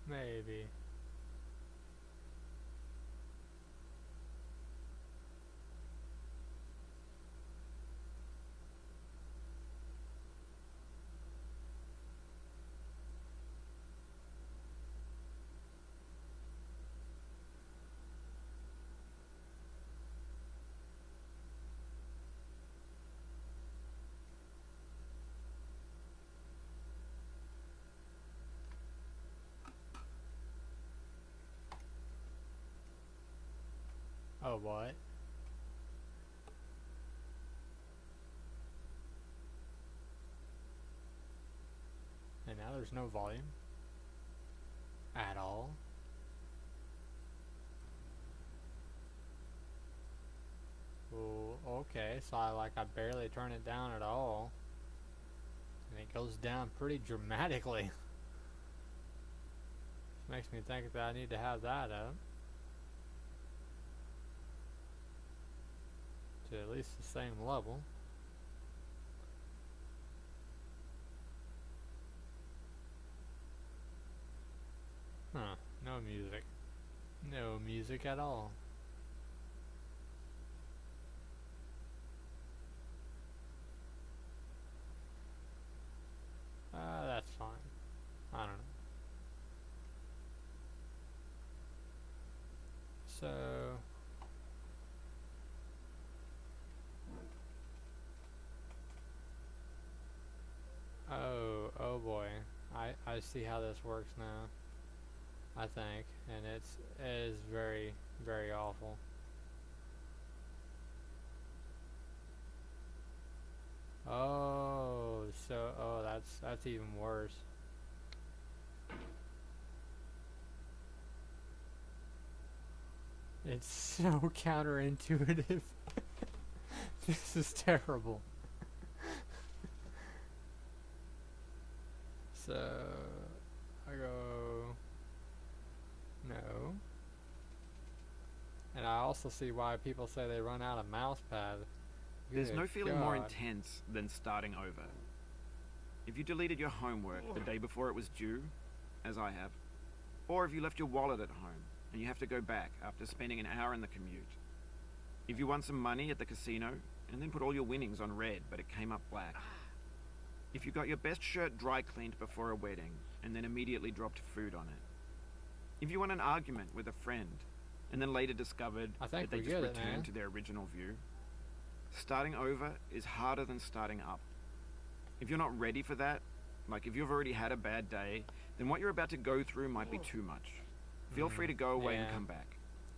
Maybe. Oh, what? And now there's no volume at all. Oh, okay, so I barely turn it down at all. And it goes down pretty dramatically. Makes me think that I need to have that up to at least the same level. Huh, no music. No music at all. That's fine. I don't know. So, oh boy. I see how this works now. I think, and it is very, very awful. Oh, so that's even worse. It's so counterintuitive. This is terrible. So I go no. And I also see why people say they run out of mouse pad. There's no Good feeling more God. intense than starting over. If you deleted your homework the day before it was due, as I have, or if you left your wallet at home and you have to go back after spending an hour in the commute. If you won some money at the casino and then put all your winnings on red but it came up black. If you got your best shirt dry cleaned before a wedding and then immediately dropped food on it. If you won an argument with a friend and then later discovered I think that they we just get it, man. returned to their original view. Starting over is harder than starting up. If you're not ready for that, like if you've already had a bad day, then what you're about to go through might be too much. Feel free to go away and Yeah. come back.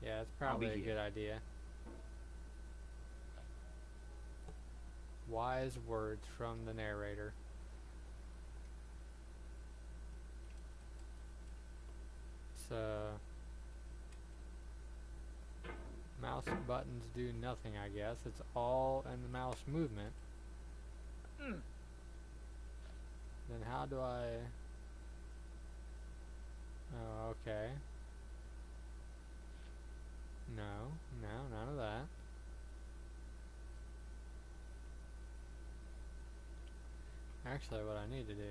Yeah, it's I'll be probably a here. good idea. Wise words from the narrator. So, mouse buttons do nothing, I guess. It's all in the mouse movement. Then how do I... Oh, okay. No, none of that. Actually, what I need to do...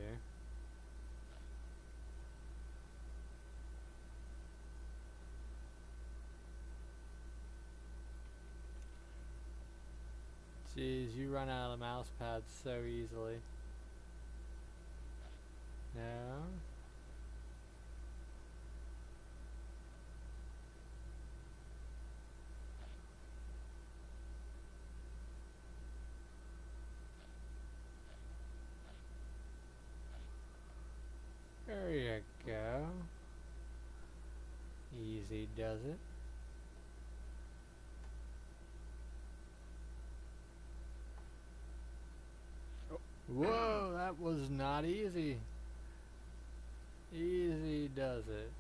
Jeez, you run out of mouse pads so easily. No? There you go. Easy does it. Whoa, that was not easy. Easy does it.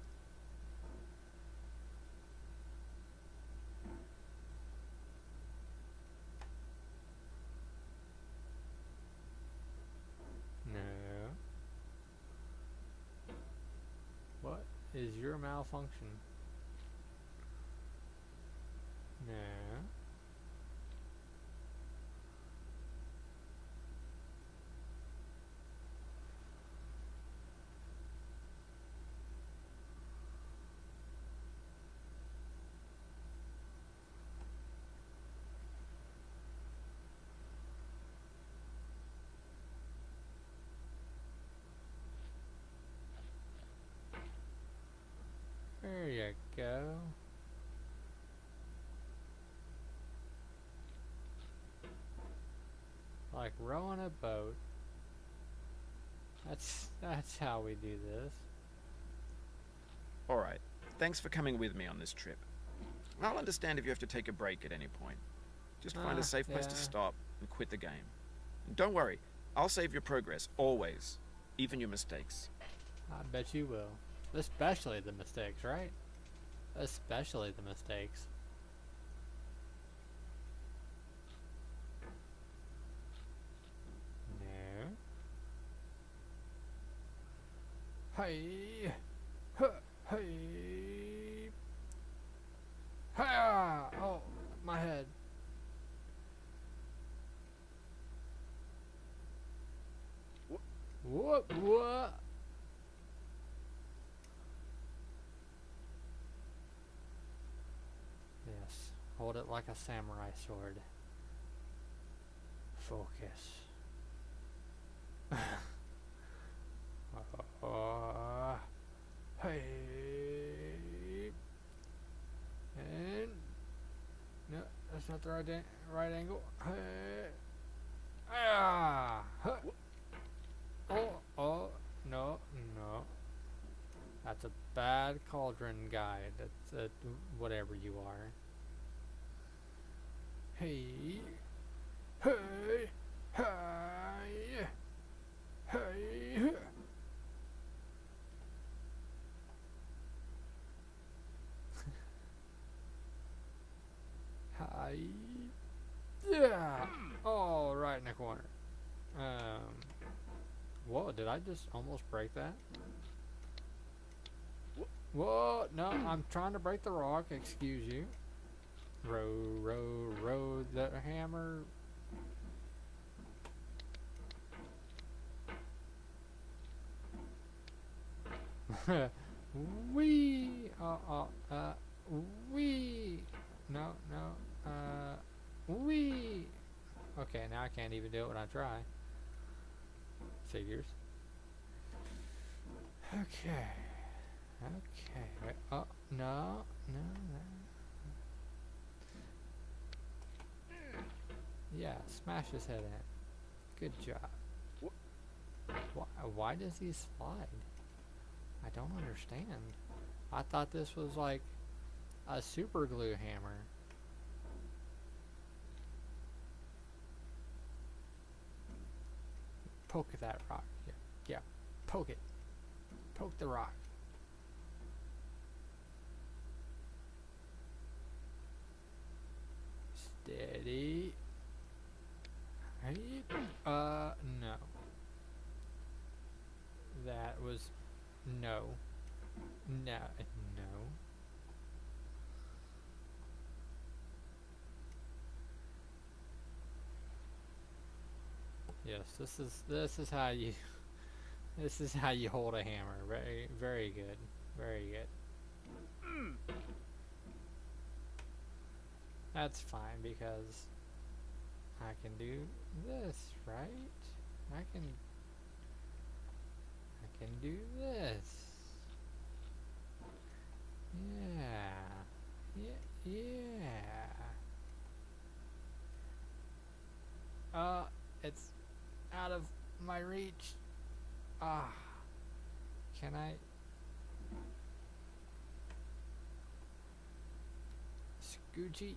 No. What is your malfunction? No. There you go. Like rowing a boat. That's how we do this. Alright, thanks for coming with me on this trip. I'll understand if you have to take a break at any point. Just find a safe place to Yeah. stop and quit the game. And don't worry, I'll save your progress, always. Even your mistakes. I bet you will. Especially the mistakes, right? Especially the mistakes. No. Hey. Huh. Hey. Hiya! Oh, my head. What? What? Yes. Hold it like a samurai sword. Focus. Hey. And no, that's not the right angle. Hey. Ah. Huh. Oh, no, no. That's a bad cauldron guy. That's whatever you are. Hey. Hey. Hey. Hey. Hi. Yeah. Oh, right in the corner. Whoa, did I just almost break that? Whoa, no, I'm trying to break the rock, excuse you. Row the hammer. Wee! Wee! No, wee! Okay, now I can't even do it when I try. Figures. Okay. Okay. Wait. Oh, no. Yeah, smash his head in. Good job. Why does he slide? I don't understand. I thought this was like a super glue hammer. Poke that rock. Yeah, poke it. Poke the rock. Steady. No. That was no. No. Yes, this is how you hold a hammer. Very good. Very good. That's fine because I can do this, right? I can do this. Yeah. It's out of my reach. Ah. Can I? Scoochie.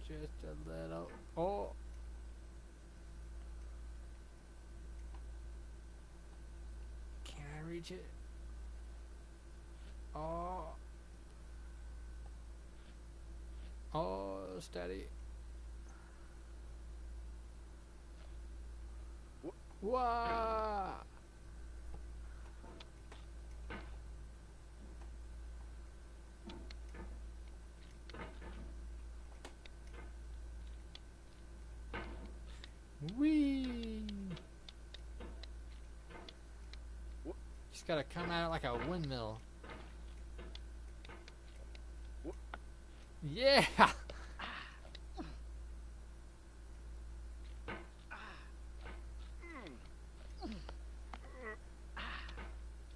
Just a little. Oh. Can I reach it? Oh. Oh, steady. Whoa! Whee! Just gotta come at it like a windmill. Yeah!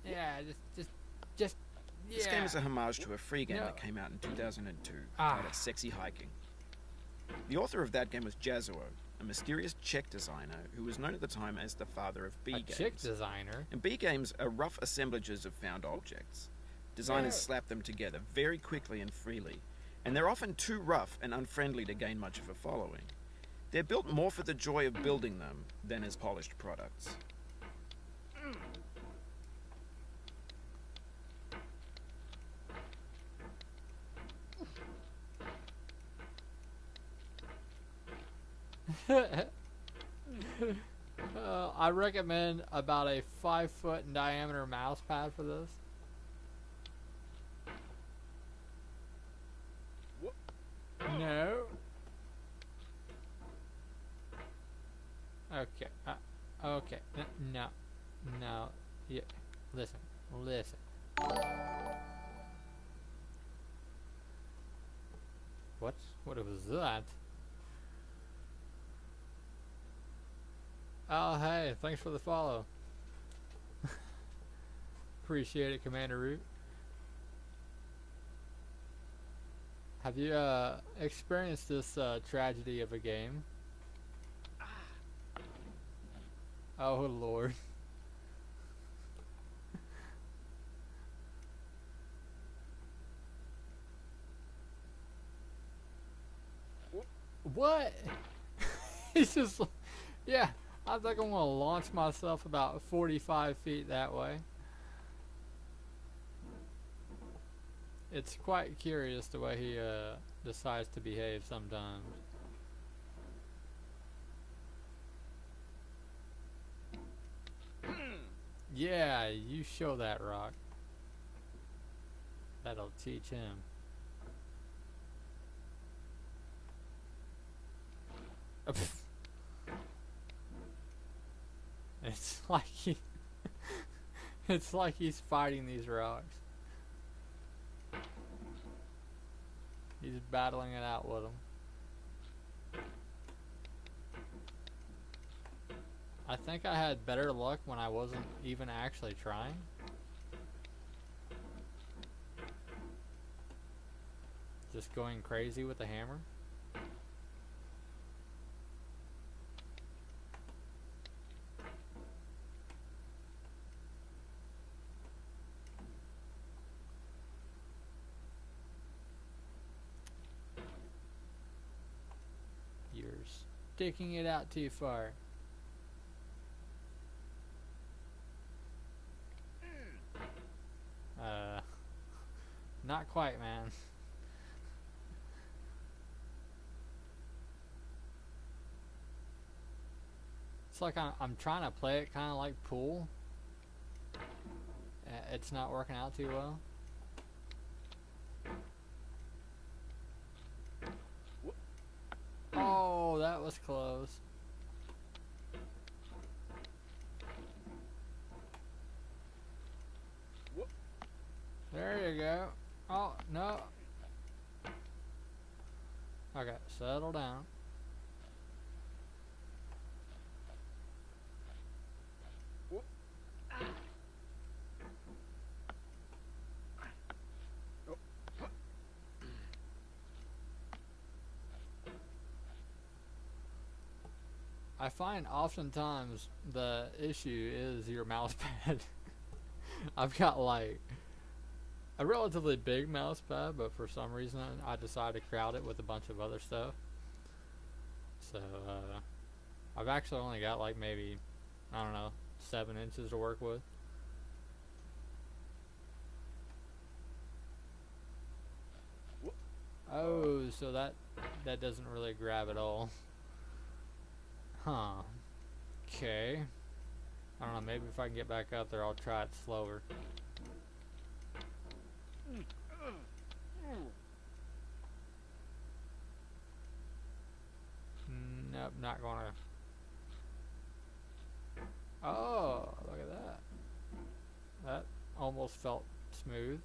Yeah, just, yeah. This game is a homage to a free game No. that came out in 2002 Ah. titled Sexy Hiking. The author of that game was Jazuo, a mysterious Czech designer who was known at the time as the father of B A games. chick designer. And B games are rough assemblages of found objects. Designers Yeah. slap them together very quickly and freely, and they're often too rough and unfriendly to gain much of a following. They're built more for the joy of building them than as polished products. I recommend about a 5-foot in diameter mouse pad for this. No. Okay. Okay. No. No. Yeah. Listen. Listen. What? What was that? Oh, hey. Thanks for the follow. Appreciate it, Commander Root. Have you experienced this tragedy of a game? Oh Lord. What? He's just, yeah. I think I'm gonna launch myself about 45 feet that way. It's quite curious the way he decides to behave sometimes. Yeah, you show that rock. That'll teach him. It's like he it's like he's fighting these rocks. He's battling it out with them. I think I had better luck when I wasn't even actually trying. Just going crazy with the hammer. You're sticking it out too far. Not quite, man. It's like I'm trying to play it kind of like pool. It's not working out too well. Oh, that was close. There you go. Oh, no. Okay, settle down. I find oftentimes the issue is your mouse pad. I've got like a relatively big mouse pad, but for some reason I decided to crowd it with a bunch of other stuff. So I've actually only got like maybe, I don't know, 7 inches to work with. Oh, so that doesn't really grab at all. Huh. Okay. I don't know, maybe if I can get back up there I'll try it slower. Nope, not gonna. Oh, look at that. That almost felt smooth.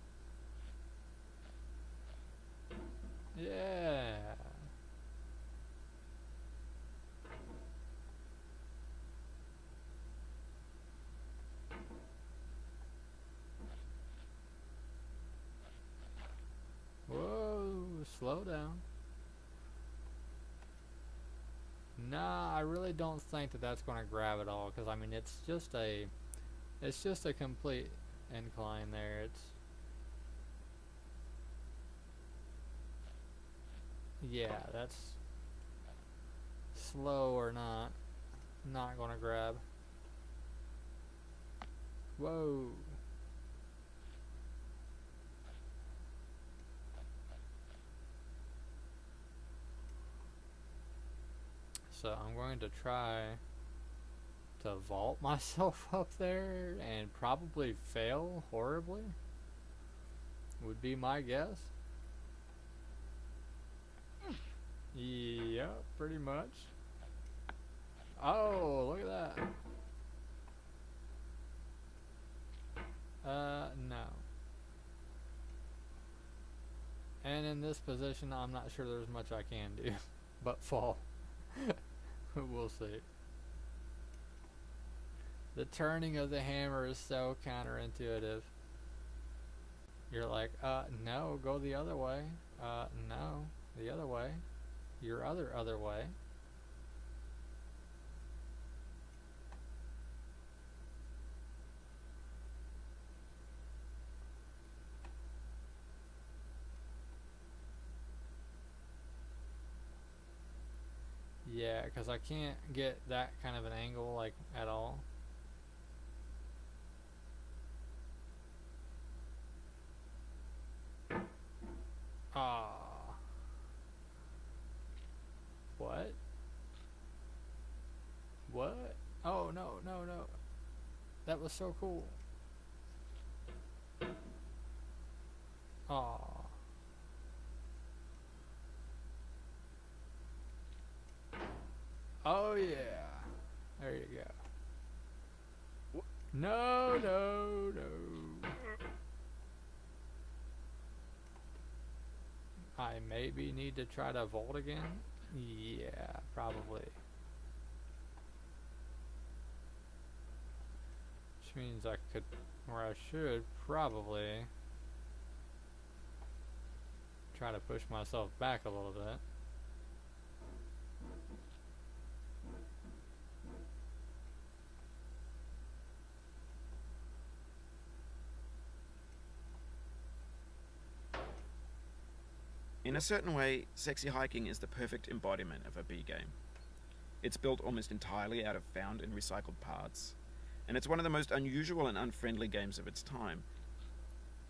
Yeah. slow down. Nah, I really don't think that that's going to grab at all, because I mean it's just a complete incline there. It's yeah, that's slow or not going to grab. Whoa. So I'm going to try to vault myself up there and probably fail horribly, would be my guess. Yeah, pretty much. Oh, look at that. No. And in this position, I'm not sure there's much I can do but fall. We'll see. The turning of the hammer is so counterintuitive. You're like, no, go the other way. No, the other way. Your other way. Yeah, because I can't get that kind of an angle, like, at all. Ah. What? What? Oh, no, no, no. That was so cool. Aw. Oh, yeah. There you go. No, no, no. I maybe need to try to vault again? Yeah, probably. Which means I could, or I should probably try to push myself back a little bit. In a certain way, sexy hiking is the perfect embodiment of a B game. It's built almost entirely out of found and recycled parts, and it's one of the most unusual and unfriendly games of its time.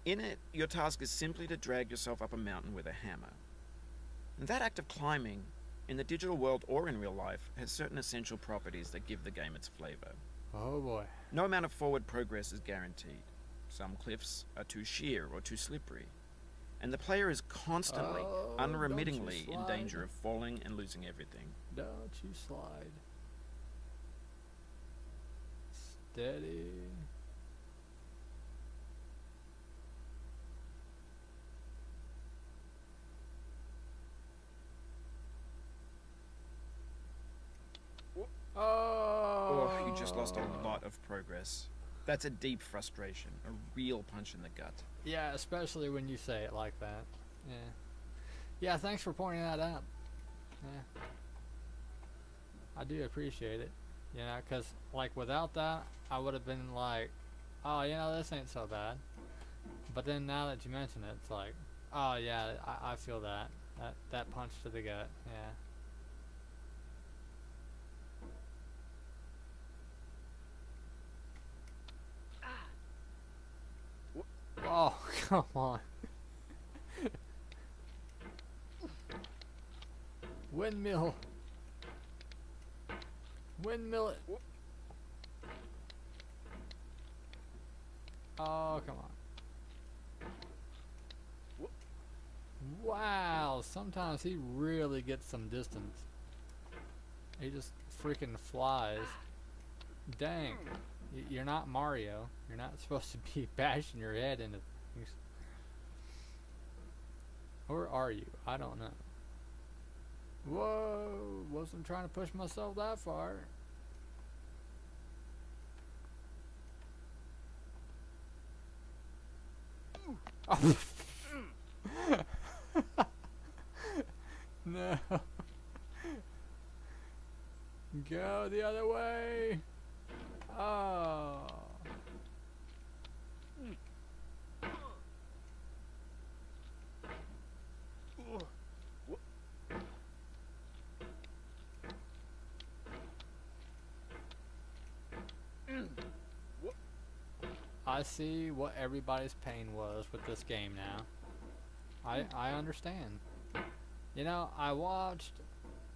In it, your task is simply to drag yourself up a mountain with a hammer. And that act of climbing, in the digital world or in real life, has certain essential properties that give the game its flavor. Oh boy. No amount of forward progress is guaranteed. Some cliffs are too sheer or too slippery, and the player is constantly, unremittingly in danger of falling and losing everything. Don't you slide. Steady. Oh, you just lost a lot of progress. That's a deep frustration, a real punch in the gut. Yeah, especially when you say it like that. Yeah. Yeah, thanks for pointing that out. Yeah. I do appreciate it. You know, because, like, without that, I would have been like, oh, you know, this ain't so bad. But then now that you mention it, it's like, oh, yeah, I feel that. That punch to the gut. Yeah. Oh, come on. Windmill. Windmill it. Oh, come on. Wow, sometimes he really gets some distance. He just freaking flies. Dang. You're not Mario. You're not supposed to be bashing your head into things. Or are you? I don't know. Whoa, wasn't trying to push myself that far. No. Go the other way. Oh. I see what everybody's pain was with this game now. I understand. You know, I watched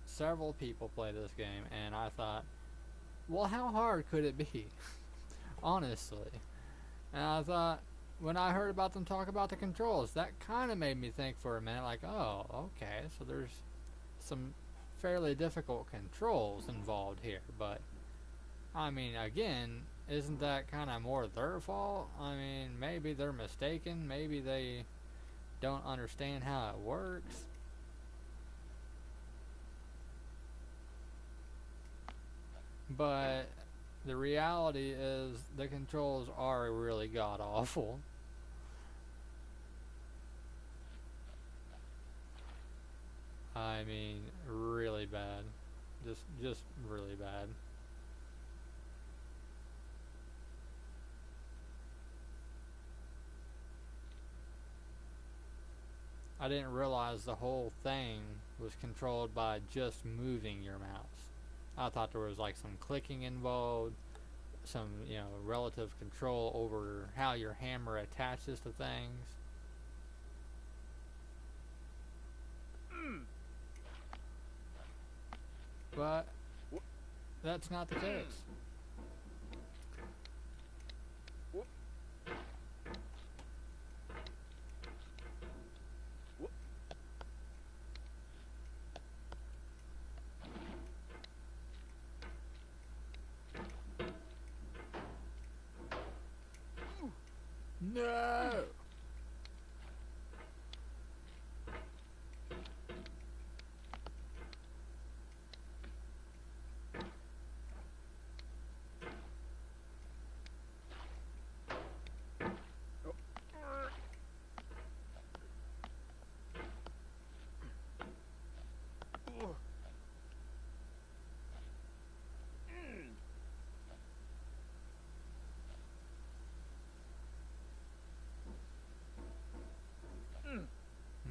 several people play this game and I thought, well, how hard could it be? Honestly. And I thought, when I heard about them talk about the controls, that kind of made me think for a minute, like, oh, okay, so there's some fairly difficult controls involved here. But, I mean, again, isn't that kind of more their fault? I mean, maybe they're mistaken. Maybe they don't understand how it works. But the reality is the controls are really god awful. I mean, really bad. Just really bad. I didn't realize the whole thing was controlled by just moving your mouse. I thought there was like some clicking involved, some, relative control over how your hammer attaches to things. But that's not the case. No!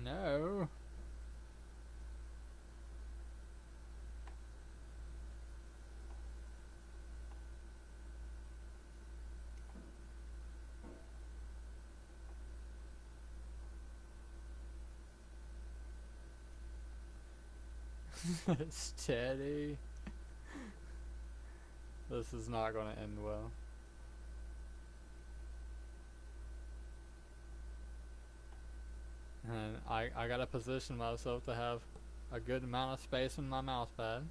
No. Steady. This is not going to end well. And I gotta position myself to have a good amount of space in my mouse pad.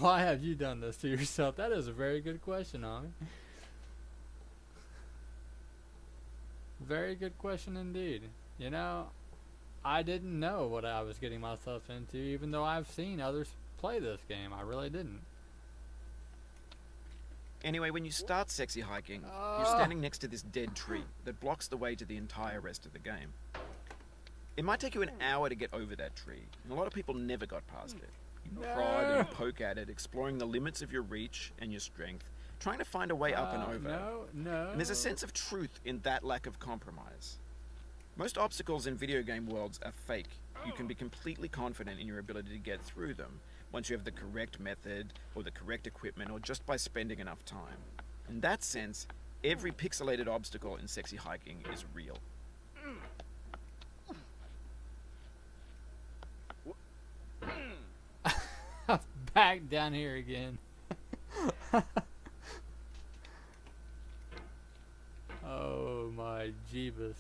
Why have you done this to yourself? That is a very good question, Ami. Very good question indeed. You know, I didn't know what I was getting myself into, even though I've seen others play this game. I really didn't. Anyway, when you start sexy hiking, you're standing next to this dead tree that blocks the way to the entire rest of the game. It might take you an hour to get over that tree, and a lot of people never got past it. You prod and poke at it, exploring the limits of your reach and your strength, trying to find a way up and over. No. And there's a sense of truth in that lack of compromise. Most obstacles in video game worlds are fake. You can be completely confident in your ability to get through them once you have the correct method or the correct equipment or just by spending enough time. In that sense, every pixelated obstacle in sexy hiking is real. Back down here again. Oh my jeebus.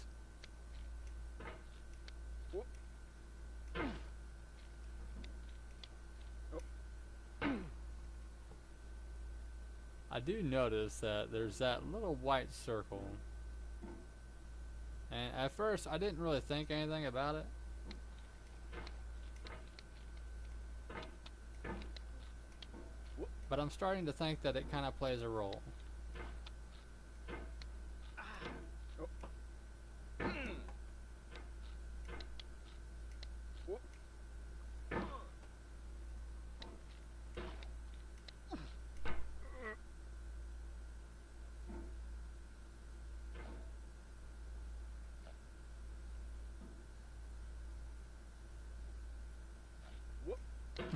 I do notice that there's that little white circle. And at first I didn't really think anything about it. But I'm starting to think that it kind of plays a role.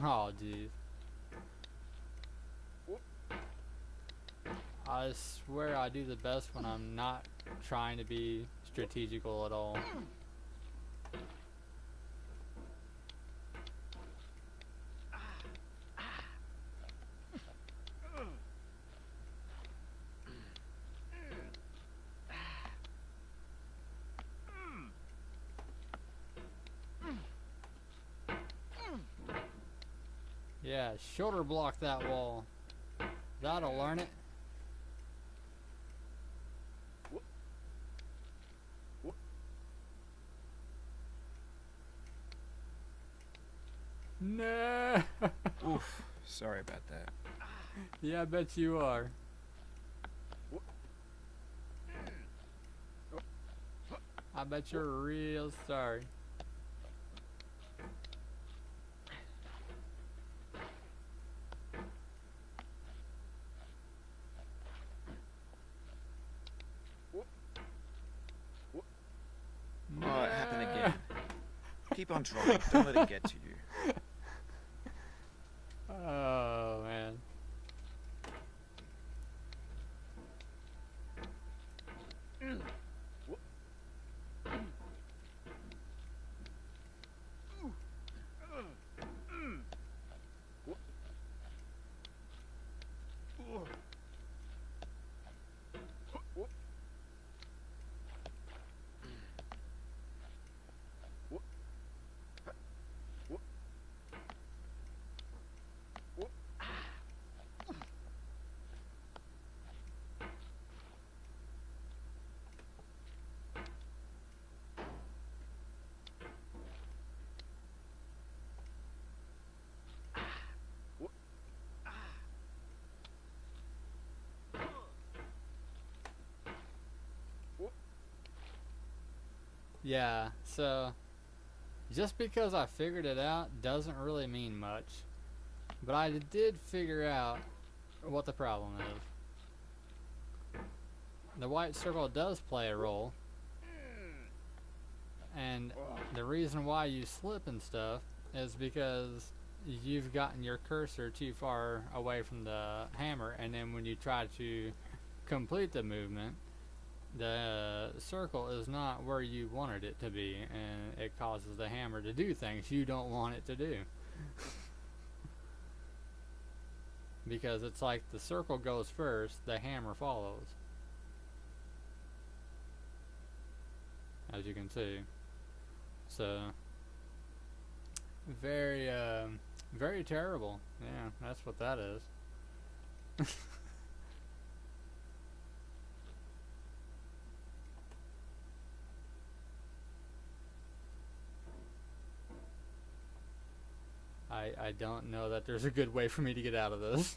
Oh, jeez. I swear I do the best when I'm not trying to be strategical at all. Yeah, shoulder block that wall. That'll learn it. No. Oof, sorry about that. Yeah, I bet you are. I bet you're real sorry. Oh, it happened again. Keep on trying, don't let it get to you. Oh, man. Yeah, so just because I figured it out doesn't really mean much. But I did figure out what the problem is. The white circle does play a role. And the reason why you slip and stuff is because you've gotten your cursor too far away from the hammer, and then when you try to complete the movement, the circle is not where you wanted it to be, and it causes the hammer to do things you don't want it to do. Because it's like the circle goes first, the hammer follows. As you can see. So, very, very terrible. Yeah, that's what that is. I don't know that there's a good way for me to get out of this.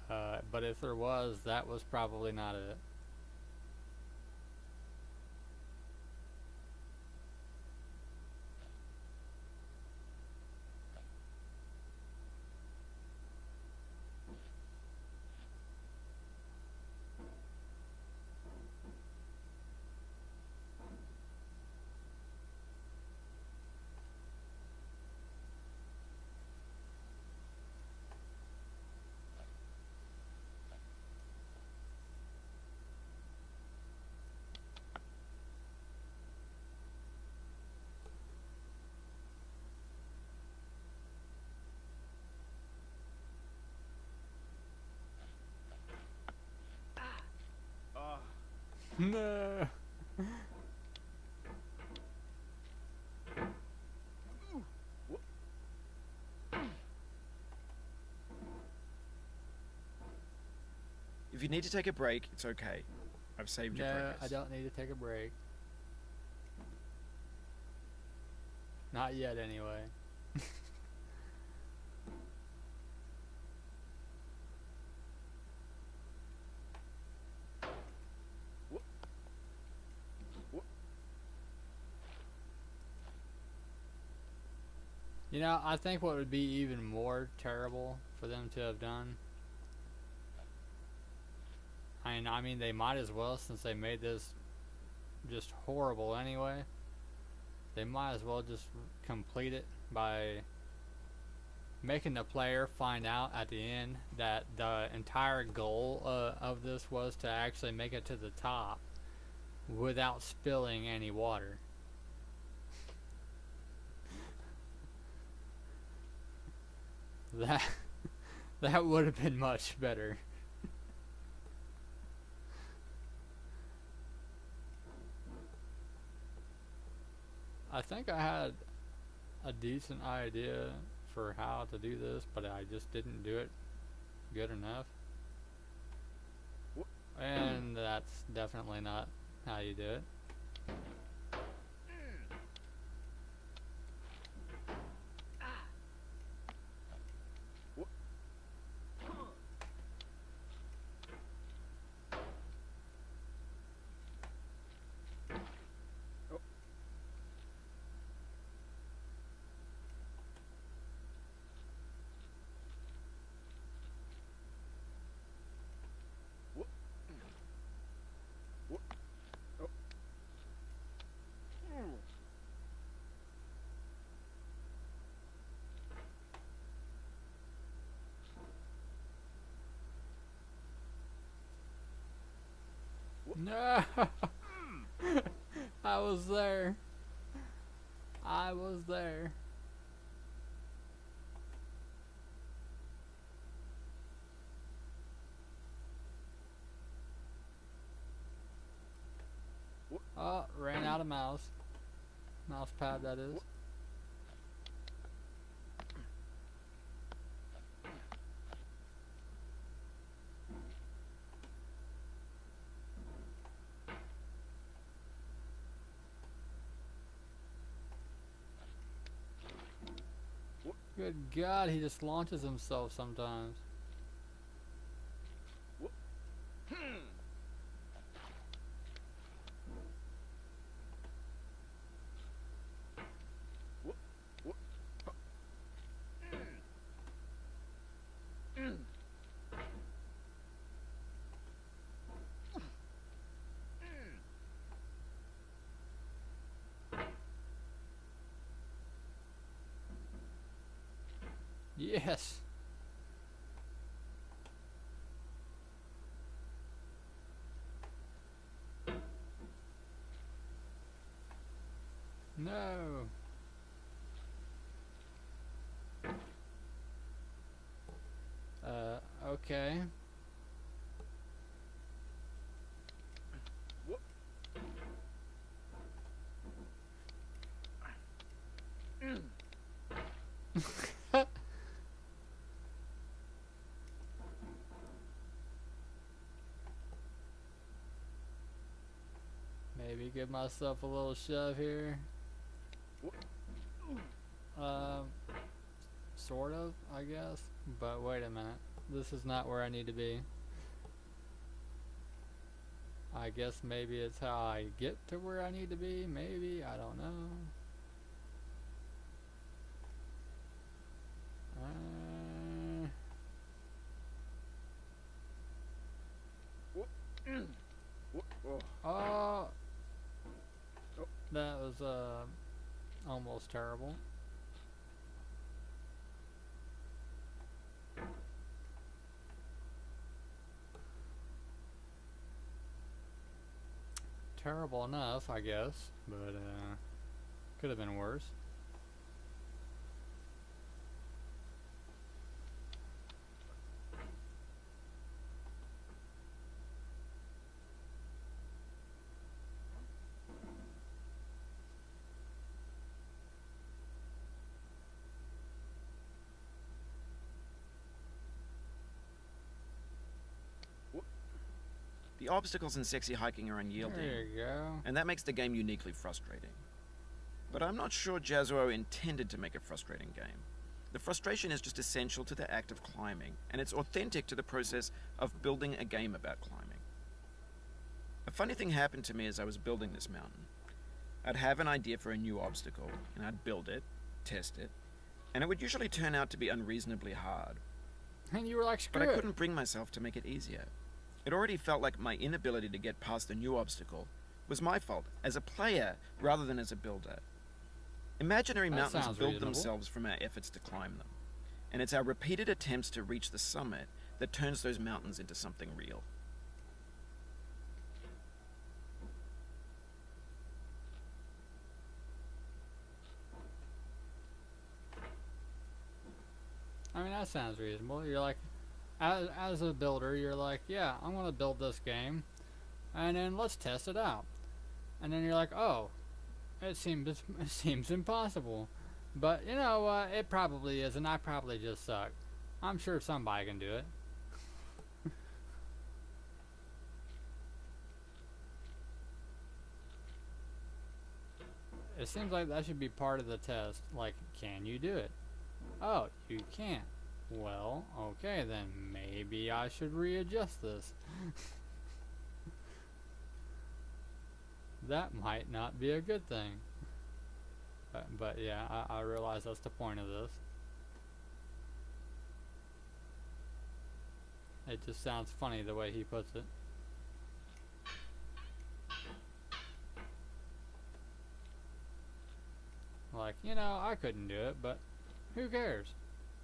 But if there was, that was probably not it. No. If you need to take a break, it's okay. I've saved your No, progress. I don't need to take a break. Not yet, anyway. You know, I think what would be even more terrible for them to have done. I mean, they might as well, since they made this just horrible anyway. they might as well just complete it by making the player find out at the end that the entire goal of this was to actually make it to the top without spilling any water. That that would have been much better. I think I had a decent idea for how to do this, but I just didn't do it good enough. And that's definitely not how you do it. No! I was there. I was there. Oh, ran out of mouse. Mouse pad, that is. Good God, he just launches himself sometimes. Yes. No. Okay. Maybe give myself a little shove here. Sort of, I guess. But wait a minute. This is not where I need to be. I guess maybe it's how I get to where I need to be. Maybe. I don't know. Oh, that was almost terrible. Terrible enough, I guess, but could have been worse. The obstacles in sexy hiking are unyielding, There you go. and that makes the game uniquely frustrating. But I'm not sure Jazuo intended to make a frustrating game. The frustration is just essential to the act of climbing, and it's authentic to the process of building a game about climbing. A funny thing happened to me as I was building this mountain. I'd have an idea for a new obstacle, and I'd build it, test it, and it would usually turn out to be unreasonably hard. And you were like, screw But I it. couldn't bring myself to make it easier. It already felt like my inability to get past the new obstacle was my fault as a player rather than as a builder. Imaginary That mountains sounds build reasonable. themselves from our efforts to climb them, and it's our repeated attempts to reach the summit that turns those mountains into something real. I mean, that sounds reasonable. You're like, as a builder, you're like, yeah, I'm gonna build this game, and then let's test it out. And then you're like, oh, it seems impossible, but you know what? It probably is, and I probably just suck. I'm sure somebody can do it. It seems like that should be part of the test. Like, can you do it? Oh, you can't. Well, okay then. Maybe I should readjust this. That might not be a good thing. But yeah, I realize that's the point of this. It just sounds funny the way he puts it. Like, you know, I couldn't do it, but who cares?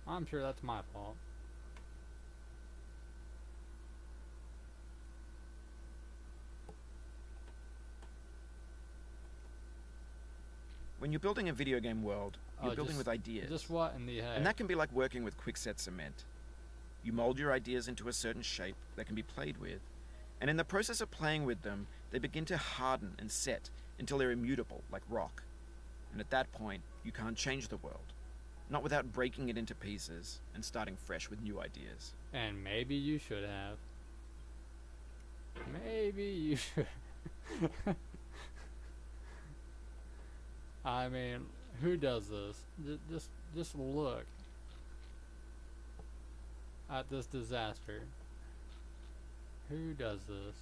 I'm sure that's my fault. When you're building a video game world, you're building with ideas. Just what in the heck? And that can be like working with quickset cement. You mold your ideas into a certain shape that can be played with, and in the process of playing with them, they begin to harden and set until they're immutable, like rock. And at that point, you can't change the world. Not without breaking it into pieces and starting fresh with new ideas. And maybe you should have. Maybe you should. I mean, who does this? Just look at this disaster. Who does this?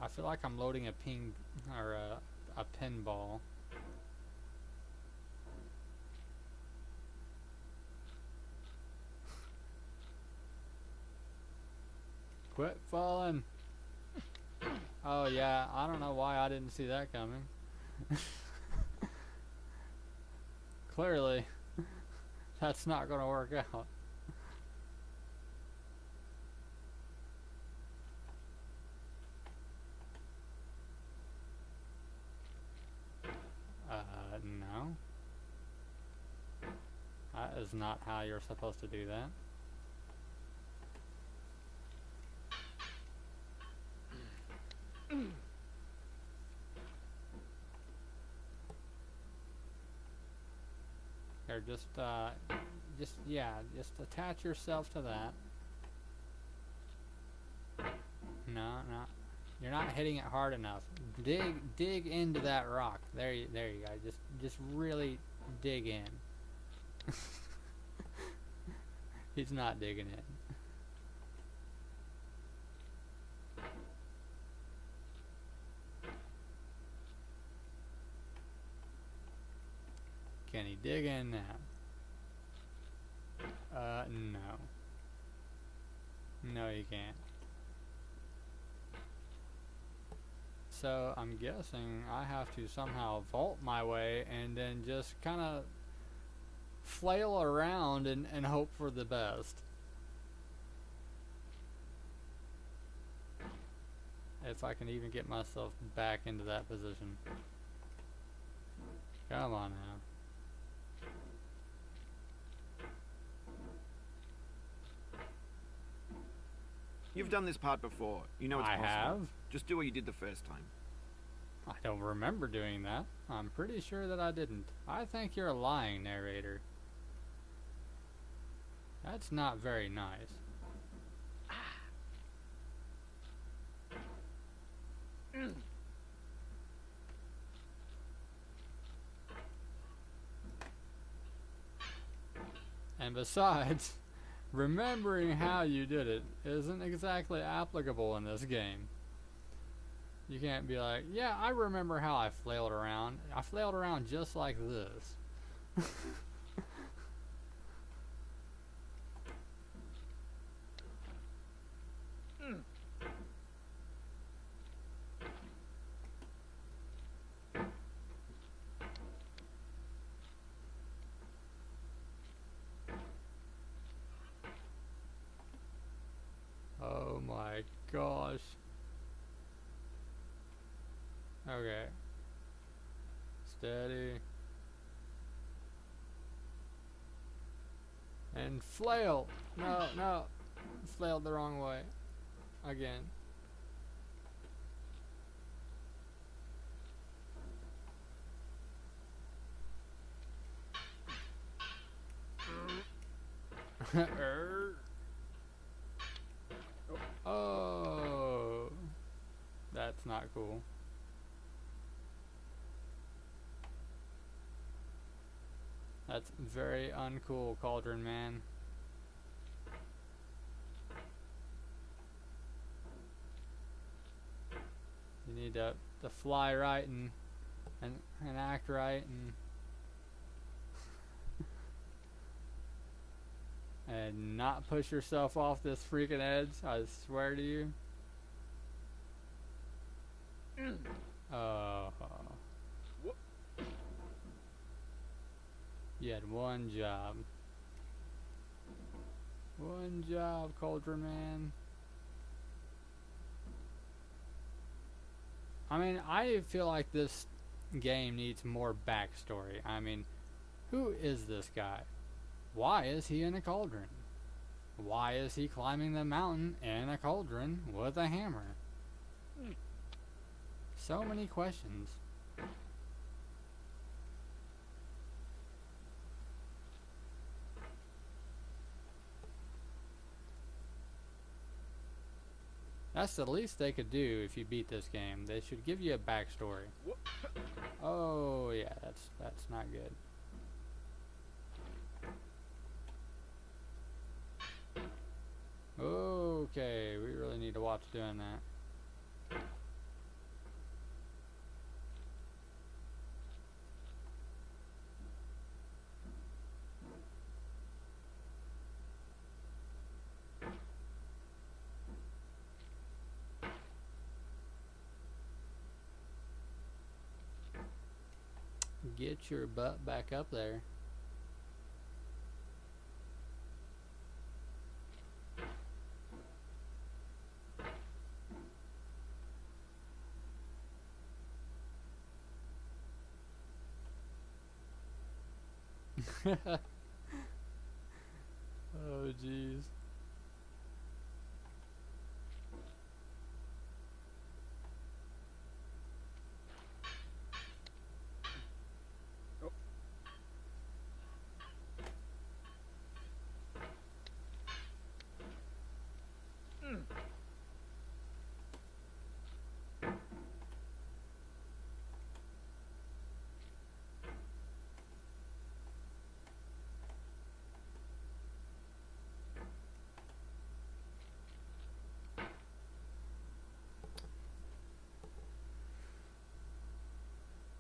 I feel like I'm loading a ping or a pinball. Quit falling. Oh yeah, I don't know why I didn't see that coming. Clearly, that's not gonna work out. No. That is not how you're supposed to do that. Here, just attach yourself to that. No, you're not hitting it hard enough. Dig into that rock. There you go. Just really dig in. He's not digging in. Can he dig in now? No. No, you can't. So I'm guessing I have to somehow vault my way and then just kind of flail around and hope for the best. If I can even get myself back into that position. Come on now. You've done this part before. You know it's possible. I have. Just do what you did the first time. I don't remember doing that. I'm pretty sure that I didn't. I think you're lying, narrator. That's not very nice. And besides, remembering how you did it isn't exactly applicable in this game. You can't be like, yeah, I remember how I flailed around. I flailed around just like this. gosh. Okay. Steady. And flail! No, no. Flailed the wrong way. Again. Oh. That's not cool. That's very uncool, Cauldron Man. You need to fly right and act right and not push yourself off this freaking edge. I swear to you. Oh. You had one job. One job, Cauldron Man. I mean, I feel like this game needs more backstory. I mean, who is this guy? Why is he in a cauldron? Why is he climbing the mountain in a cauldron with a hammer? So many questions. That's the least they could do if you beat this game. They should give you a backstory. Oh yeah, that's not good. Okay, we really need to watch doing that. Get your butt back up there. Oh jeez.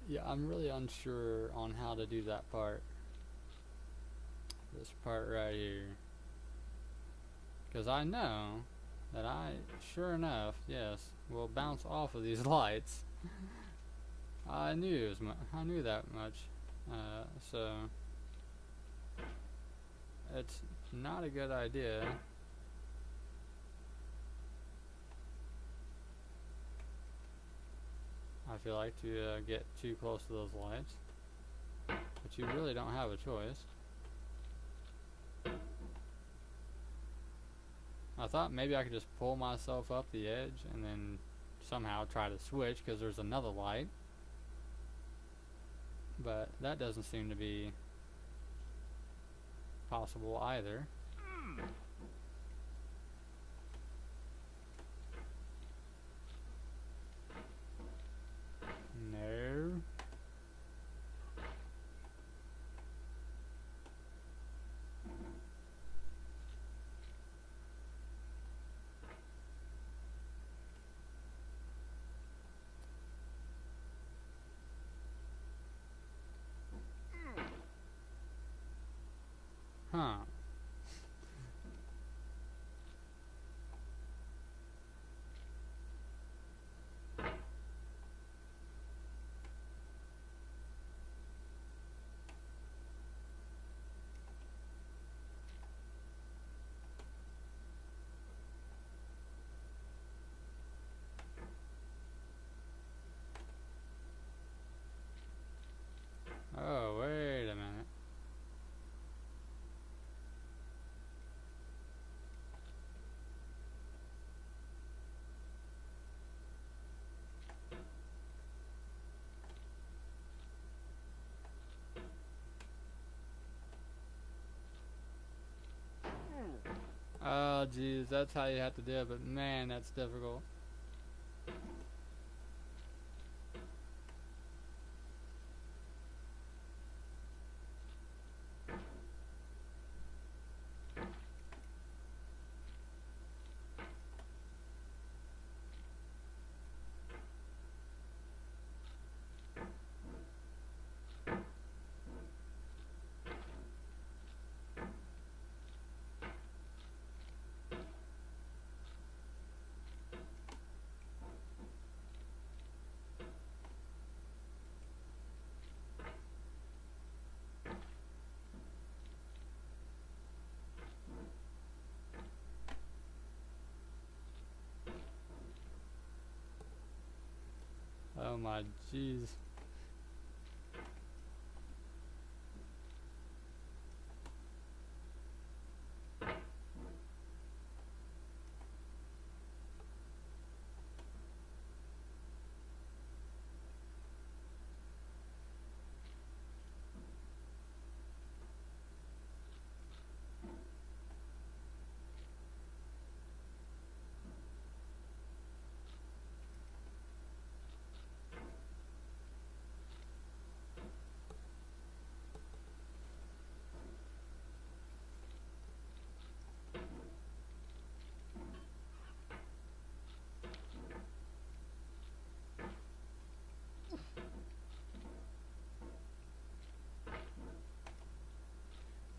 Yeah, I'm really unsure on how to do that part. This part right here. Because I know that I, sure enough, yes, will bounce off of these lights. I knew I knew that much. So it's not a good idea. I feel like to get too close to those lights, but you really don't have a choice. I thought maybe I could just pull myself up the edge and then somehow try to switch because there's another light, but that doesn't seem to be possible either. No. Huh. geez, that's how you have to do it, but man, that's difficult. Oh my jeez.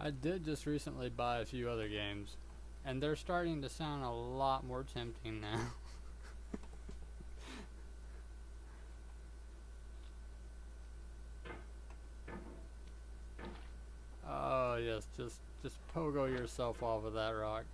I did just recently buy a few other games, and they're starting to sound a lot more tempting now. Oh yes, just pogo yourself off of that rock.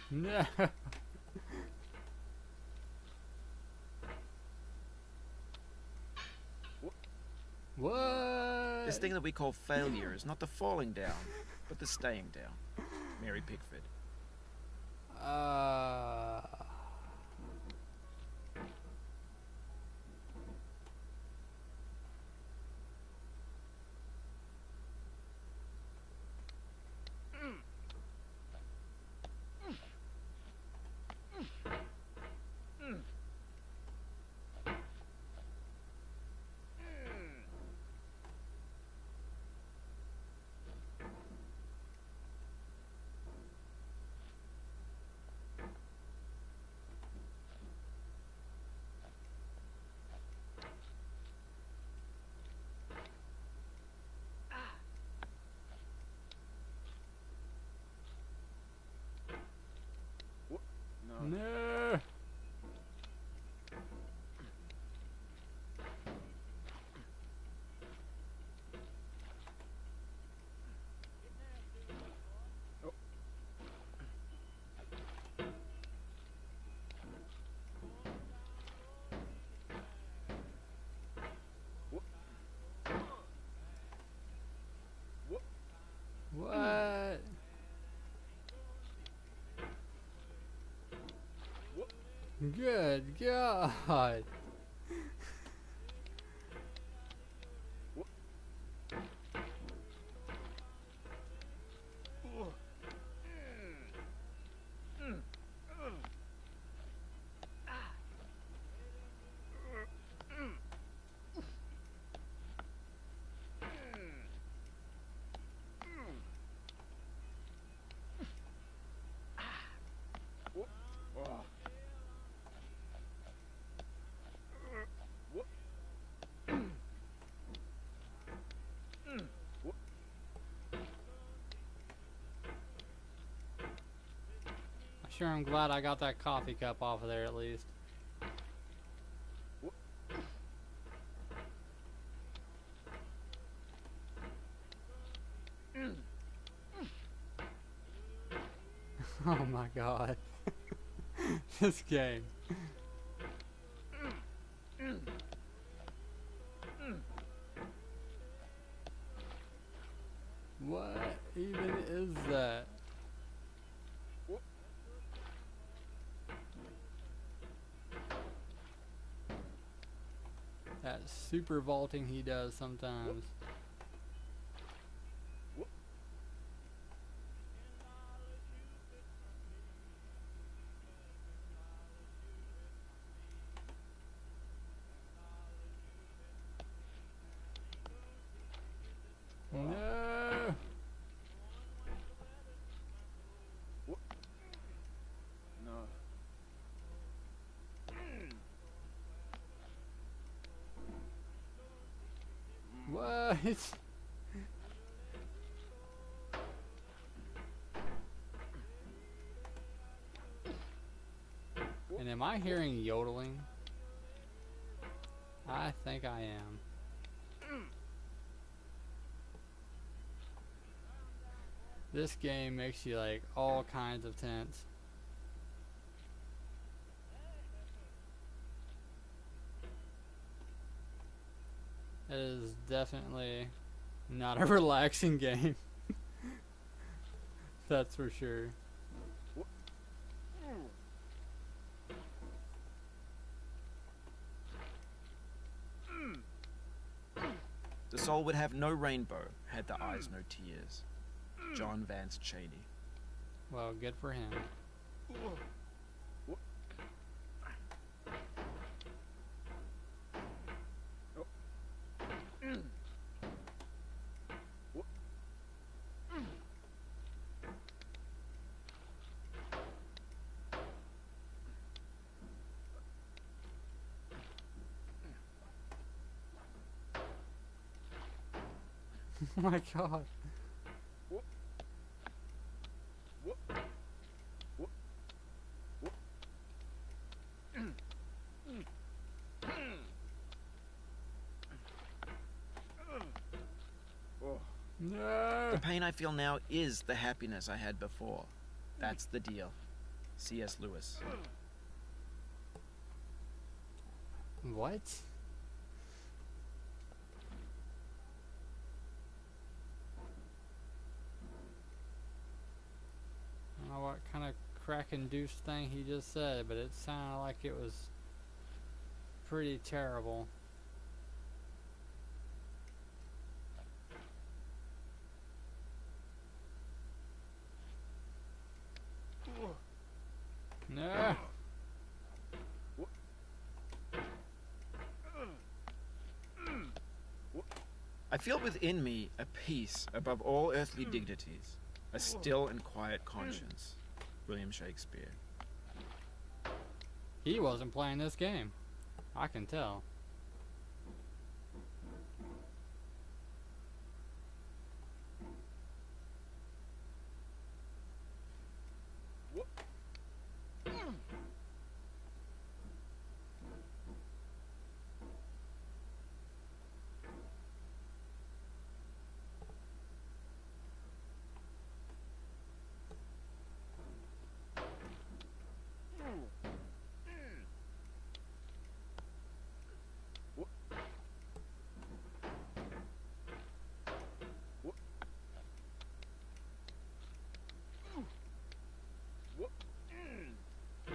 No. What? This thing that we call failure is not the falling down, but the staying down. Mary Pickford. Uh. No. What? Good God. Sure, I'm glad I got that coffee cup off of there at least. Oh my god. This game. What even is that? That super vaulting he does sometimes. No! No. What? And am I hearing yodeling? I think I am. This game makes you like all kinds of tense. It is definitely not a relaxing game. That's for sure. The soul would have no rainbow, had the eyes no tears. John Vance Cheney. Well, good for him. Oh my god. No. The pain I feel now is the happiness I had before. That's the deal. C.S. Lewis. What? I don't know what kind of crack-induced thing he just said, but it sounded like it was pretty terrible. No. I feel within me a peace above all earthly dignities, a still and quiet conscience. William Shakespeare. He wasn't playing this game. I can tell.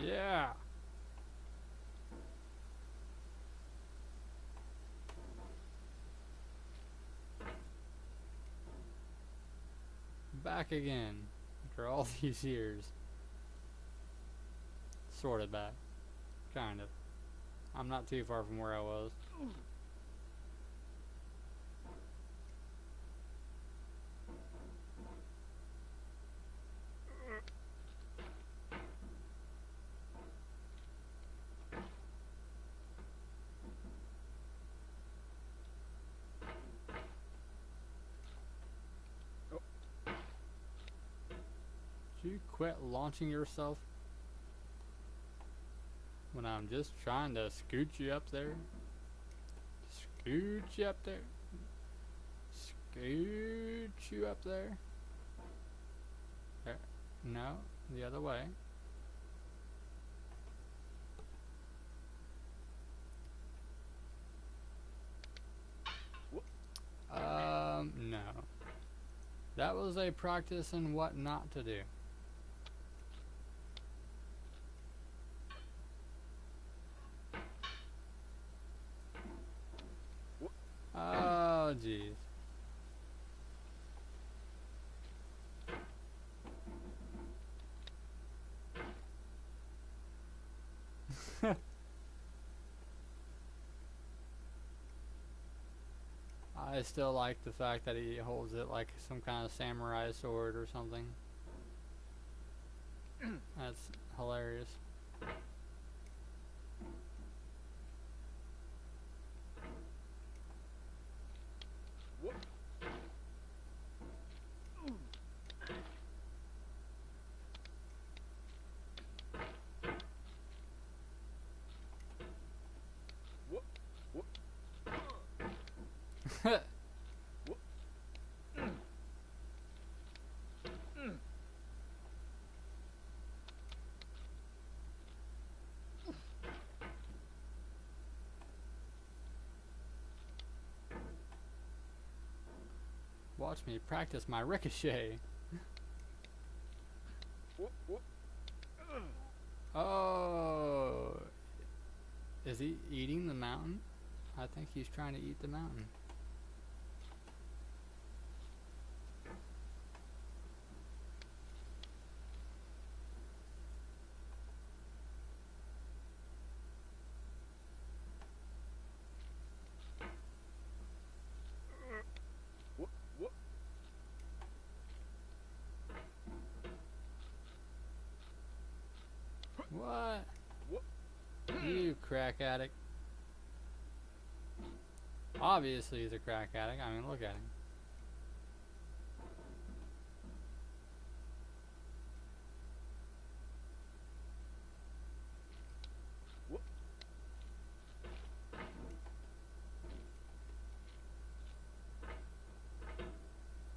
Yeah. Back again after all these years. Sort of back. Kind of. I'm not too far from where I was. Did you quit launching yourself when I'm just trying to scoot you up there? Scoot you up there. Scoot you up there. No. the other way. No. That was a practice in what not to do. Oh, jeez. I still like the fact that he holds it like some kind of samurai sword or something. That's hilarious. Watch me practice my ricochet. Oh, is he eating the mountain? I think he's trying to eat the mountain. What? You crack addict. Obviously he's a crack addict. I mean, look at him.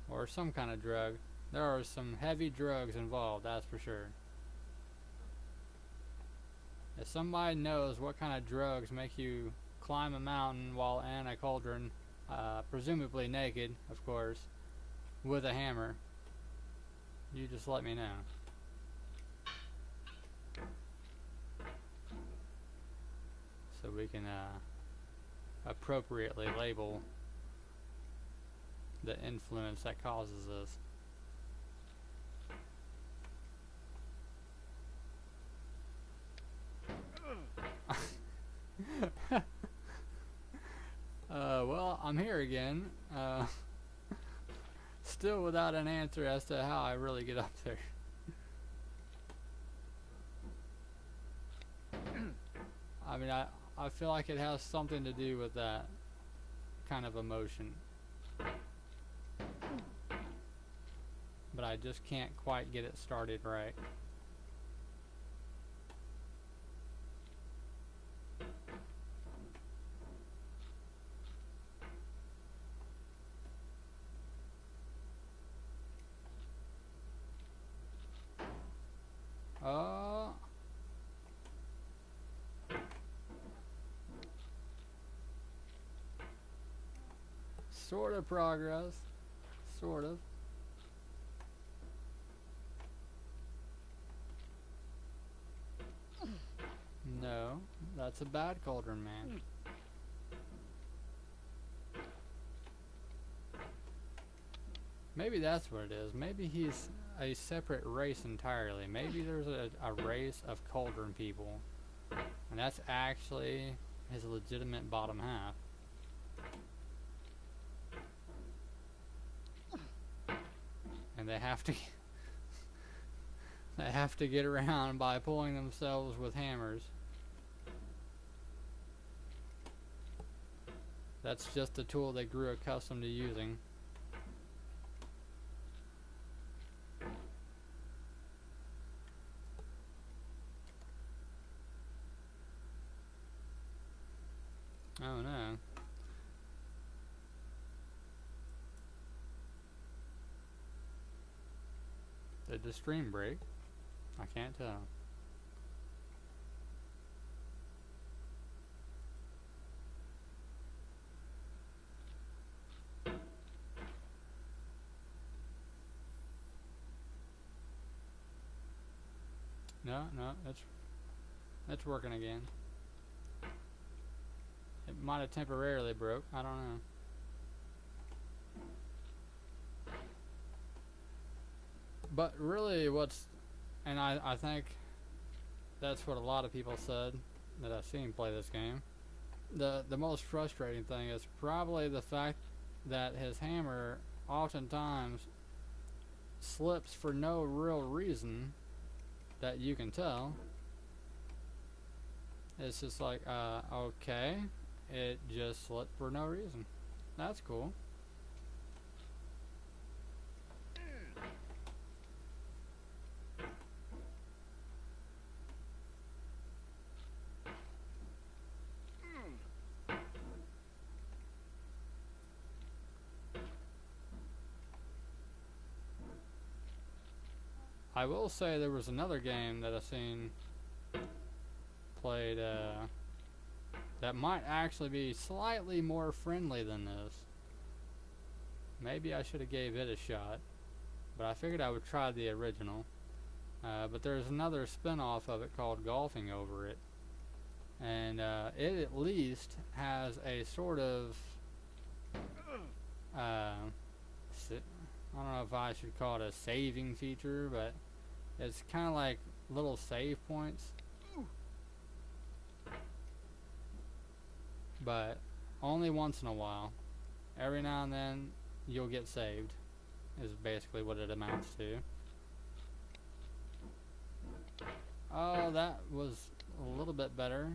Or some kind of drug. There are some heavy drugs involved, that's for sure. If somebody knows what kind of drugs make you climb a mountain while in a cauldron, presumably naked, of course, with a hammer, you just let me know. So we can appropriately label the influence that causes this. Well, I'm here again. Still without an answer as to how I really get up there. I mean, I feel like it has something to do with that kind of emotion. But I just can't quite get it started right. Sort of progress. Sort of. No, that's a bad cauldron man. Maybe that's what it is. Maybe he's a separate race entirely. Maybe there's a race of cauldron people. And that's actually his legitimate bottom half. And they have to they have to get around by pulling themselves with hammers. That's just a tool they grew accustomed to using. Oh no. Did the stream break? I can't tell. No, no, it's working again. It might have temporarily broke. I don't know. But really, and I think that's what a lot of people said that I've seen play this game. The most frustrating thing is probably the fact that his hammer oftentimes slips for no real reason that you can tell. It's just like, okay, it just slipped for no reason. That's cool. I will say there was another game that I've seen played that might actually be slightly more friendly than this. Maybe I should have gave it a shot, but I figured I would try the original. But there's another spin-off of it called Golfing Over It, and it at least has a sort of I don't know if I should call it a saving feature, but it's kind of like little save points. But only once in a while. Every now and then you'll get saved, is basically what it amounts to. Oh, that was a little bit better.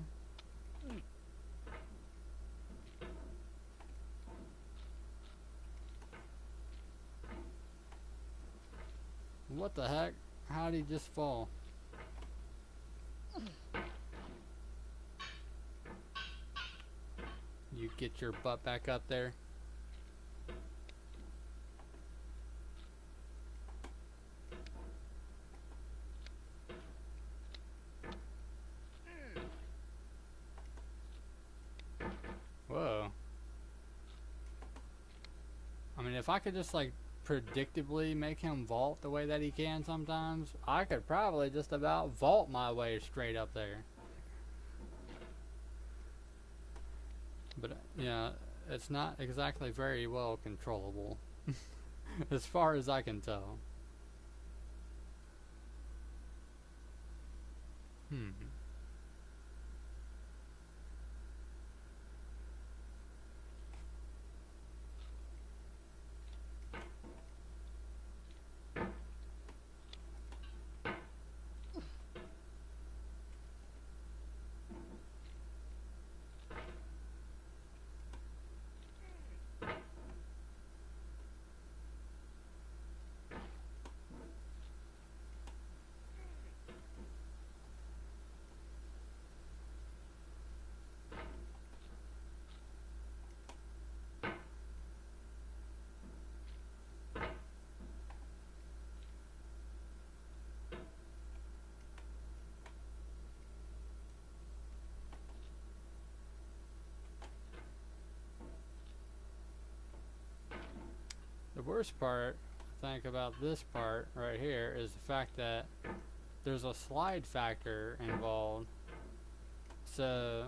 What the heck? How did he just fall? You get your butt back up there. Whoa. I mean, if I could just like predictably make him vault the way that he can sometimes, I could probably just about vault my way straight up there. But yeah, it's not exactly very well controllable as far as I can tell. The worst part, I think, about this part right here is the fact that there's a slide factor involved. So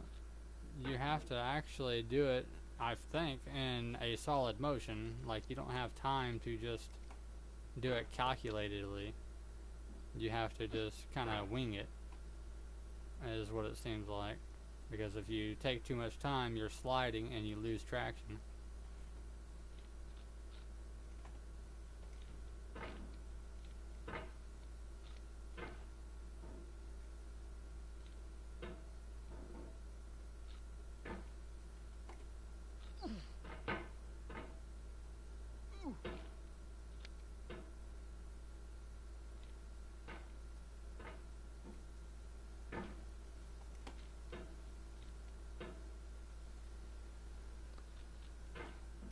you have to actually do it, I think, in a solid motion. Like, you don't have time to just do it calculatedly. You have to just kind of wing it, is what it seems like. Because if you take too much time, you're sliding and you lose traction.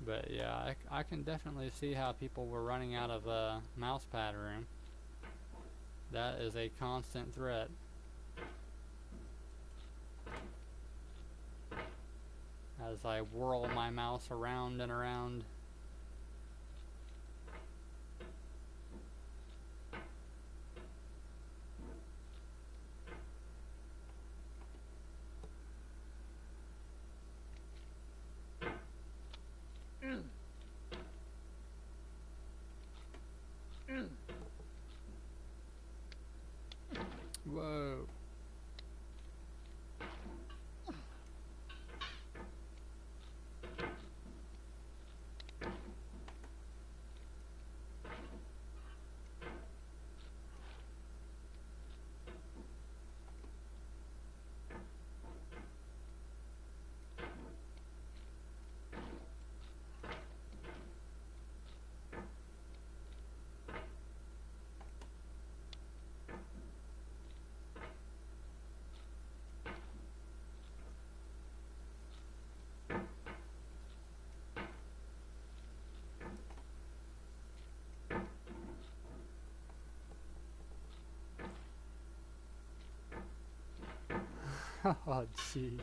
But yeah, I can definitely see how people were running out of mouse pad room. That is a constant threat. As I whirl my mouse around and around. Whoa. Oh, jeez.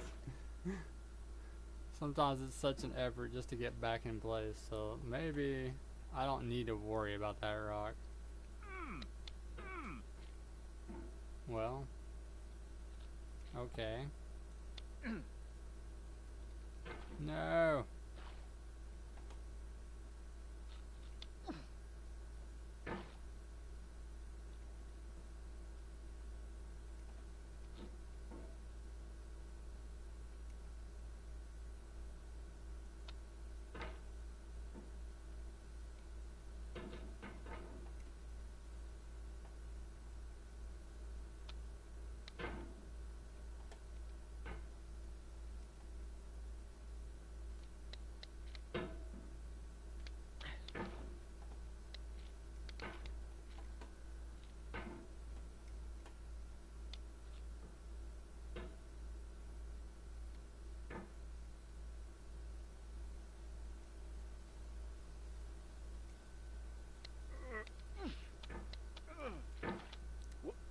Sometimes it's such an effort just to get back in place, so maybe I don't need to worry about that rock. Well, okay. No.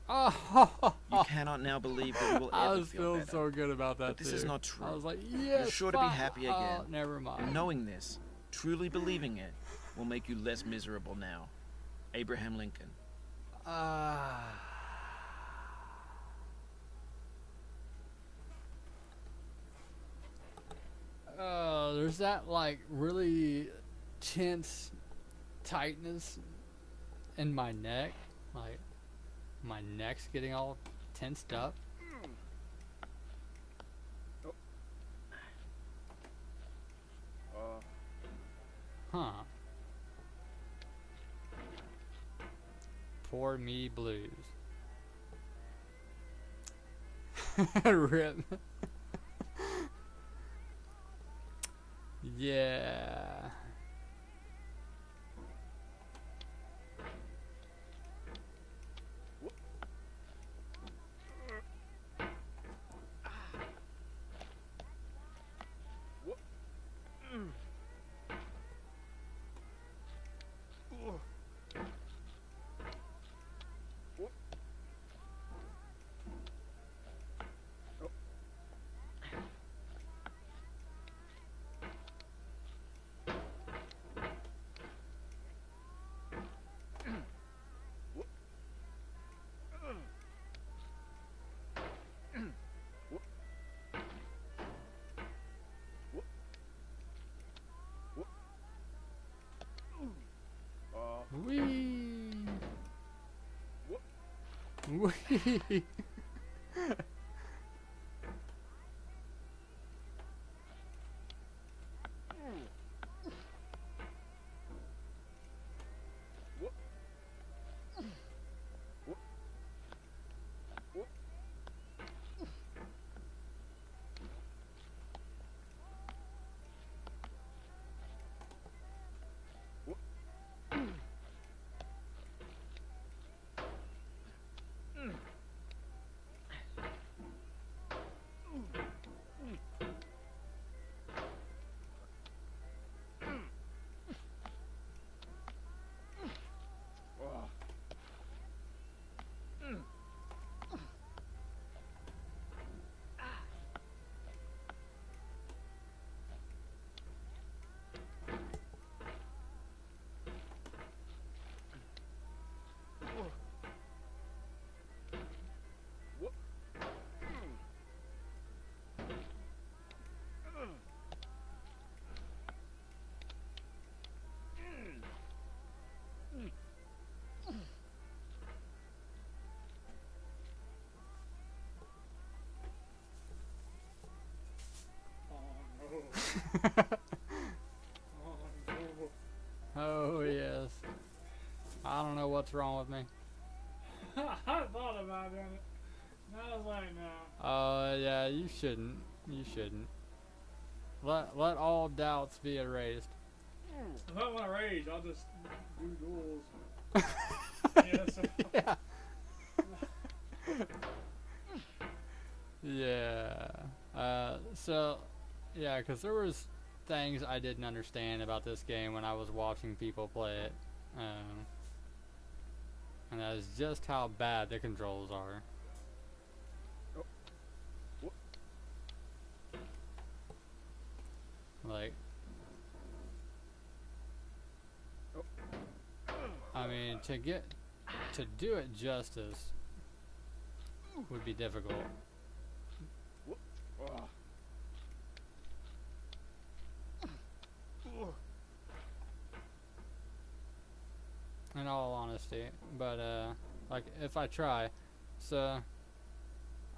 Oh, You cannot now believe that you will I ever was feel feeling better. so good about that But this too. is not true. I was like, yes, You're sure to be fine. happy Oh, again. never mind. Knowing this, truly believing it, will make you less miserable now. Abraham Lincoln. There's that like really tense tightness in my neck. Like my neck's getting all tensed up. Huh. Poor me blues. Rip. Yeah. Wee. Wee. Oh yes. I don't know what's wrong with me. I thought about doing it. And I was like, no. Yeah, you shouldn't. You shouldn't. Let all doubts be erased. If I want to rage, I'll just do duels. Yeah, so. Yeah. Yeah. So, yeah, because there was things I didn't understand about this game when I was watching people play it. And that is just how bad the controls are. Like, I mean, to do it justice would be difficult. In all honesty, but like if I try, so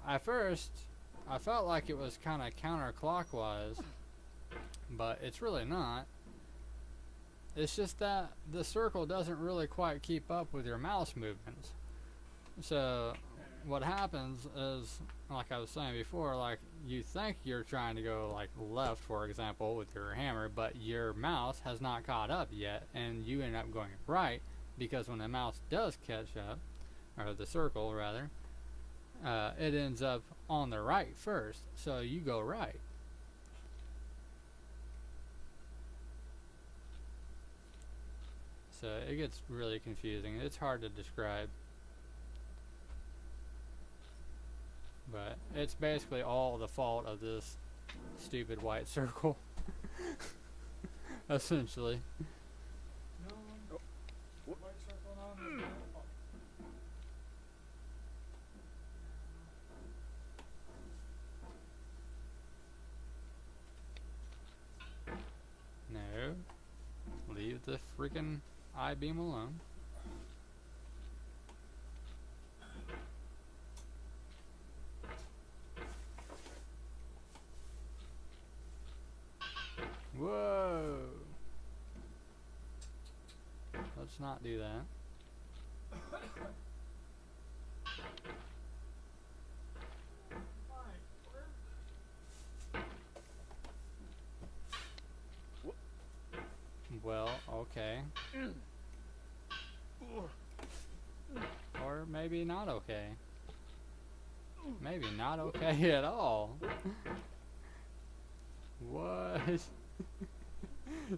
at first I felt like it was kind of counterclockwise, but it's really not. It's just that the circle doesn't really quite keep up with your mouse movements. So what happens is, like I was saying before, like you think you're trying to go like left, for example, with your hammer, but your mouse has not caught up yet, and you end up going right, because when the mouse does catch up, or the circle rather, it ends up on the right first, so you go right. So it gets really confusing. It's hard to describe. But it's basically all the fault of this stupid white circle. Essentially. No. White circle on the No. Leave the freaking I-beam alone. Whoa! Let's not do that. Well, okay. Or maybe not okay. Maybe not okay at all. What?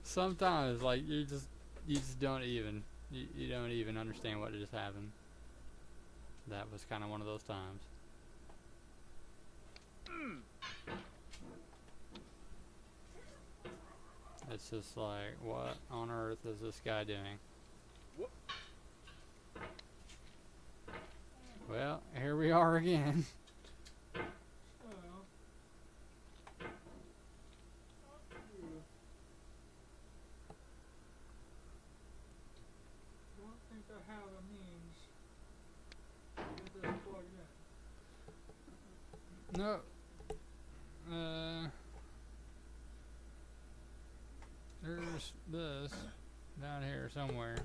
Sometimes, like, you just don't even, you don't even understand what just happened. That was kind of one of those times. It's just like, what on earth is this guy doing? Well, here we are again. I think I have a means to get this plugged in. No. There's this down here somewhere. This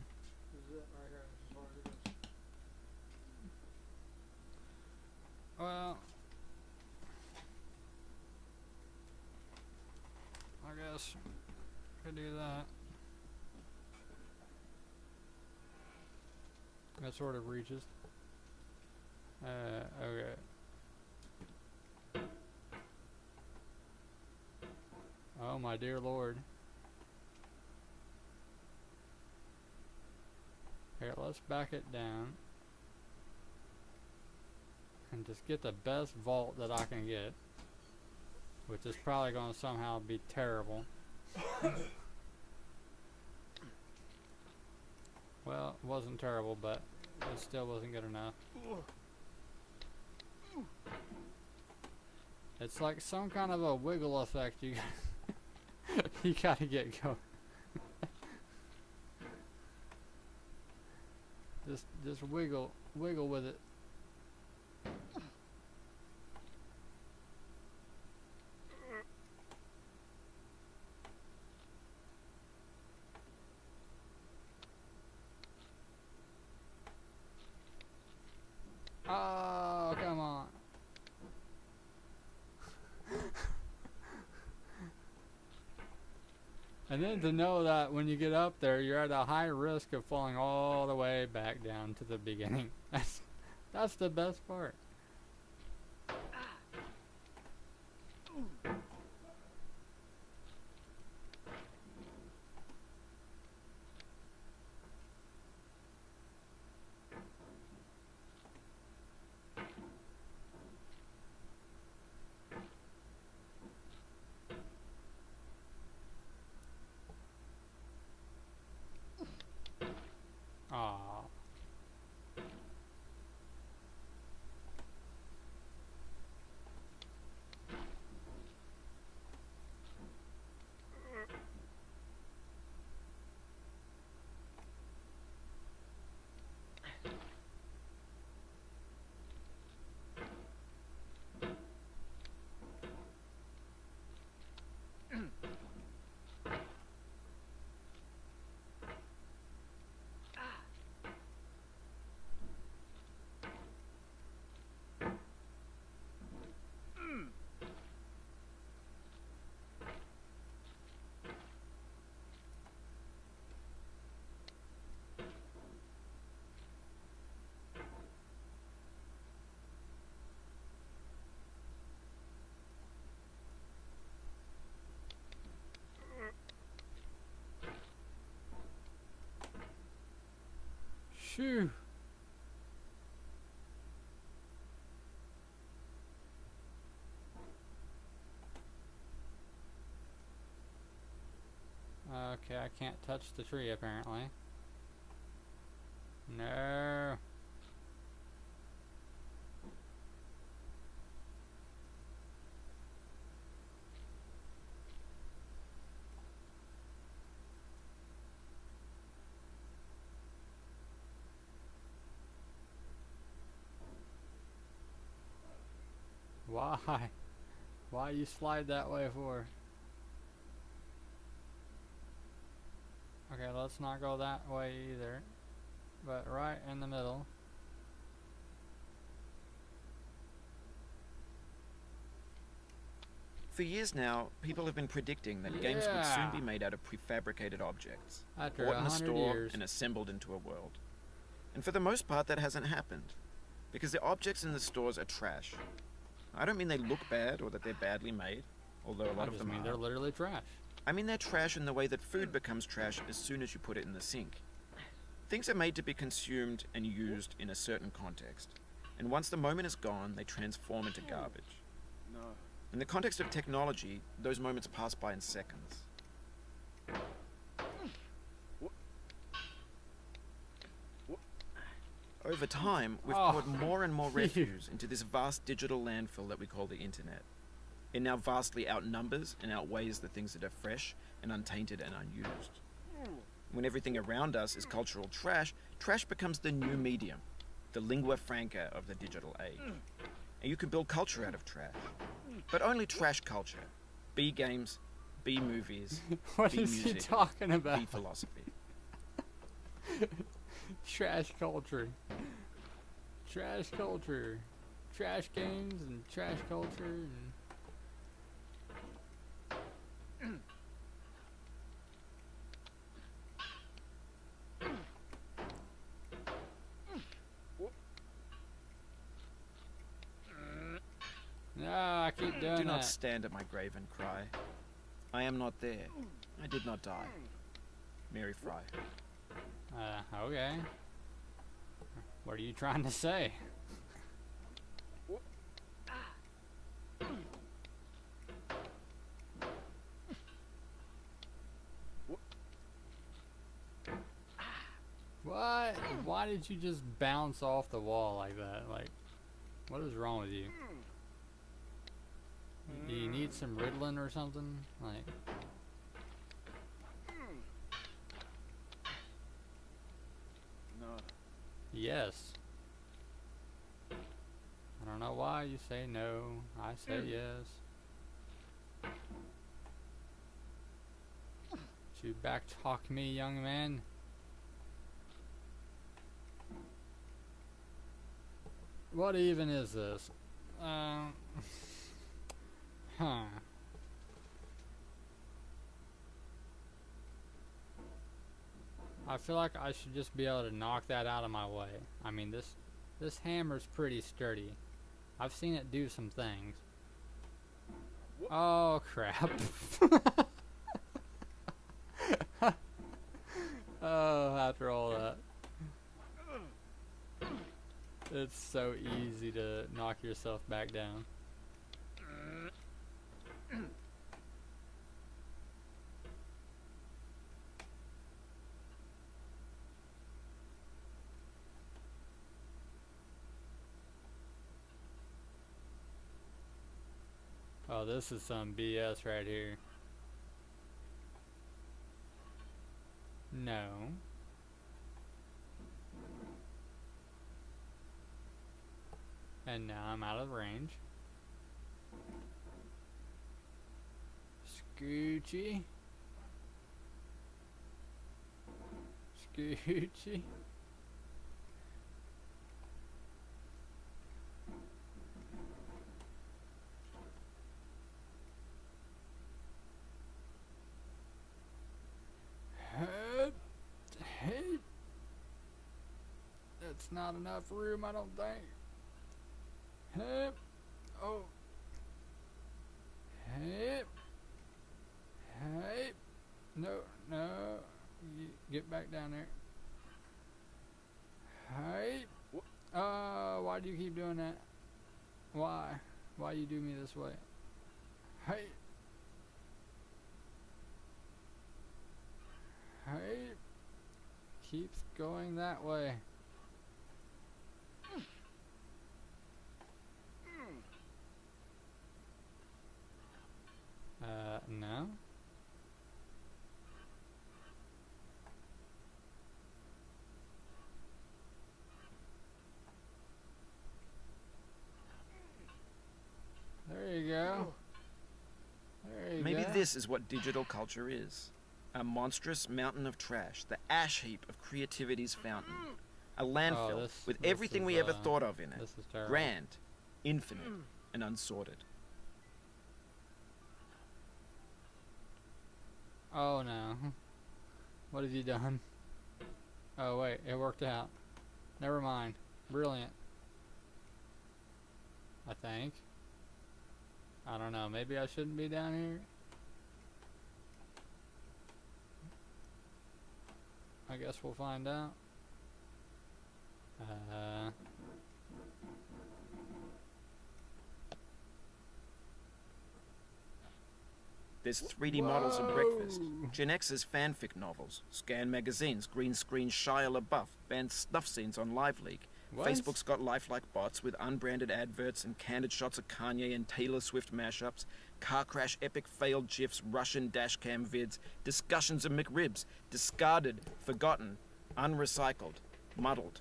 is it right here. This is what it is. Well, I guess could do that. That sort of reaches. Okay. Oh my dear Lord. Here, let's back it down. And just get the best vault that I can get. Which is probably going to somehow be terrible. Well, it wasn't terrible, but it still wasn't good enough. It's like some kind of a wiggle effect you you gotta get going. Just wiggle with it. And then to know that when you get up there, you're at a high risk of falling all the way back down to the beginning. That's the best part. Aw. Shoo. Okay, I can't touch the tree apparently. No. Why? Why you slide that way for? Okay, let's not go that way either. But right in the middle. For years now, people have been predicting that games would soon be Yeah. made out of prefabricated objects, After bought in a 100 store years. and assembled into a world. And for the most part, that hasn't happened, because the objects in the stores are trash. I don't mean they look bad or that they're badly made, although a I lot of just them mean are. they're literally trash. I mean they're trash in the way that food becomes trash as soon as you put it in the sink. Things are made to be consumed and used in a certain context, and once the moment is gone, they transform into garbage. No. In the context of technology, those moments pass by in seconds. Over time, we've Oh, poured more and more phew. refuse into this vast digital landfill that we call the internet. It now vastly outnumbers and outweighs the things that are fresh and untainted and unused. When everything around us is cultural trash, trash becomes the new medium, the lingua franca of the digital age. And you can build culture out of trash. But only trash culture. B games, B movies, What B is he music, talking about? B philosophy. Trash culture. Trash culture. Trash games and trash culture and no, I keep doing Do not that. stand at my grave and cry. I am not there. I did not die. Mary Fry. Okay. What are you trying to say? What? Why did you just bounce off the wall like that? Like, what is wrong with you? Do you need some Ritalin or something? Like, No. yes. I don't know why you say no. I say yes. You back talk me, young man. What even is this? Huh. I feel like I should just be able to knock that out of my way. I mean, this hammer's pretty sturdy. I've seen it do some things. Oh crap. Oh, after all that. It's so easy to knock yourself back down. Oh, this is some BS right here. No. And now I'm out of range. Scoochie. Scoochie. That's not enough room, I don't think. Oh. No, no. Get back down there. Why do you keep doing that? Why? Why you do me this way? Keeps going that way. No. There you go. There you Maybe go. this is what digital culture is. A monstrous mountain of trash, the ash heap of creativity's fountain. A landfill with this everything is, we ever thought of in it. This is terrible. Grand, infinite, and unsorted. Oh no. What have you done? Oh wait, it worked out. Never mind. Brilliant. I think. I don't know, maybe I shouldn't be down here? I guess we'll find out. There's 3D models of breakfast, Whoa. Gen X's fanfic novels, Scan magazines, green screen Shia LaBeouf, banned snuff scenes on Live Leak. What? Facebook's got lifelike bots with unbranded adverts and candid shots of Kanye and Taylor Swift mashups, car crash epic failed GIFs, Russian dashcam vids, discussions of McRibs, discarded, forgotten, unrecycled, muddled,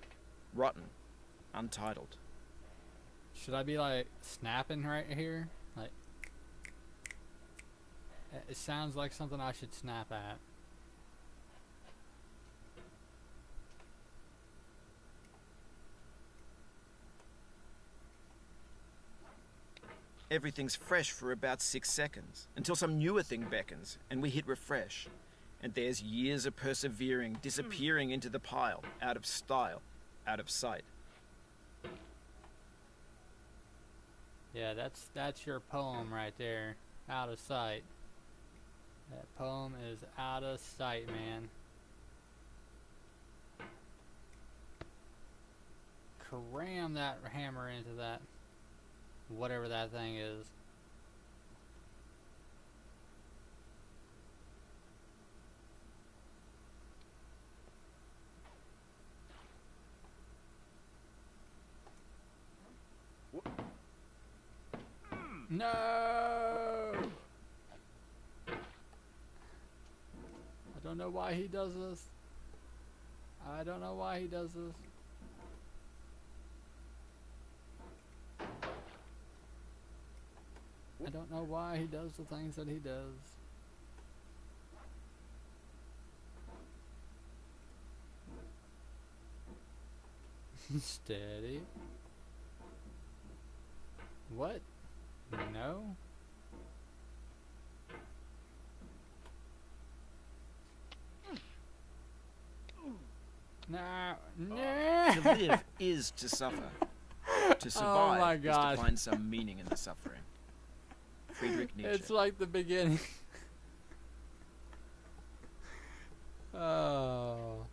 rotten, untitled. Should I be like snapping right here? Like, it sounds like something I should snap at. Everything's fresh for about 6 seconds, until some newer thing beckons, and we hit refresh. And there's years of persevering, disappearing into the pile, out of style, out of sight. Yeah, that's your poem right there. Out of sight. That poem is out of sight, man. Cram that hammer into that, whatever that thing is. No! I don't know why he does this. I don't know why he does this. I don't know why he does the things that he does. Steady. What? No? No, To no. live is to suffer. To Oh survive my is to God. find some meaning in the suffering. Friedrich Nietzsche. It's like the beginning. Oh,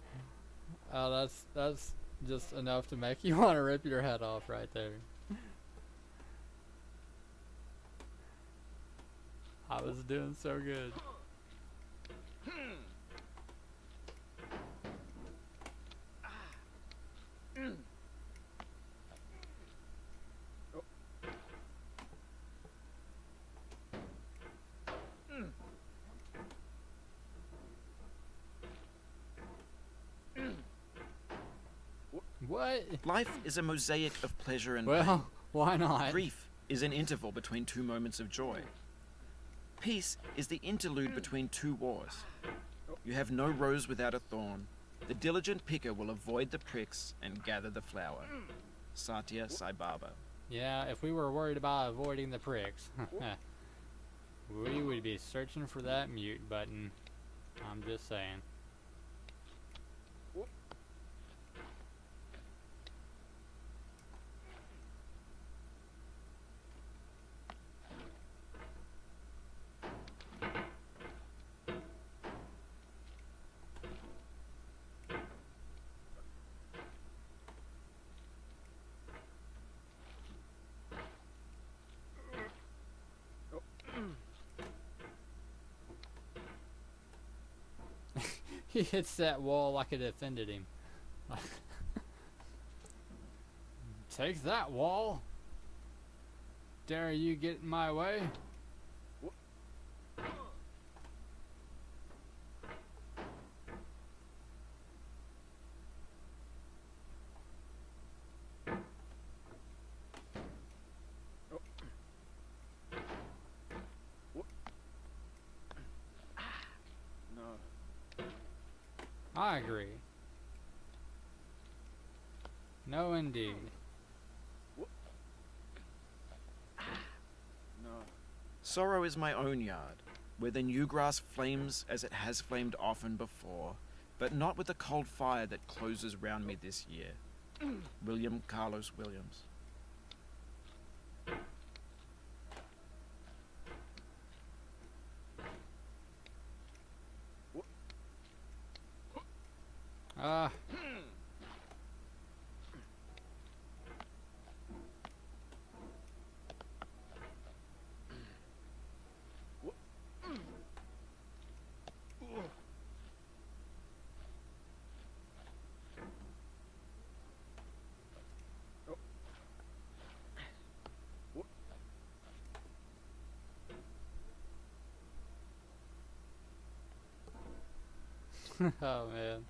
that's just enough to make you want to rip your head off right there. I was doing so good. What? Life is a mosaic of pleasure and pain. Well, why not? Grief is an interval between two moments of joy. Peace is the interlude between two wars. You have no rose without a thorn. The diligent picker will avoid the pricks and gather the flower. Satya Sai Baba. Yeah, if we were worried about avoiding the pricks, we would be searching for that mute button. I'm just saying. He hits that wall like it offended him. Take that, wall! Dare you get in my way? I agree. No, indeed. Sorrow is my own yard, where the new grass flames as it has flamed often before, but not with the cold fire that closes round me this year. William Carlos Williams. Ah. Oh man.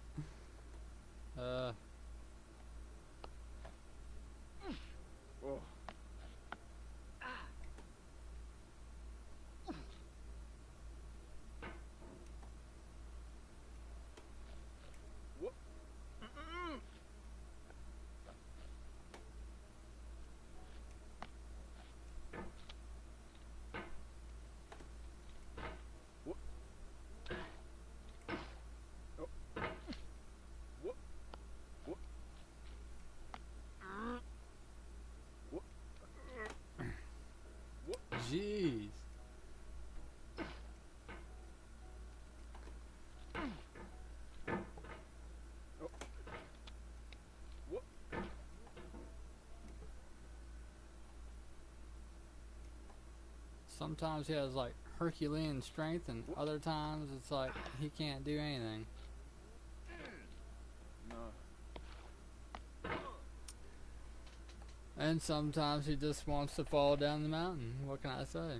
Jeez. Sometimes he has like Herculean strength, and other times it's like he can't do anything. And sometimes he just wants to fall down the mountain. What can I say?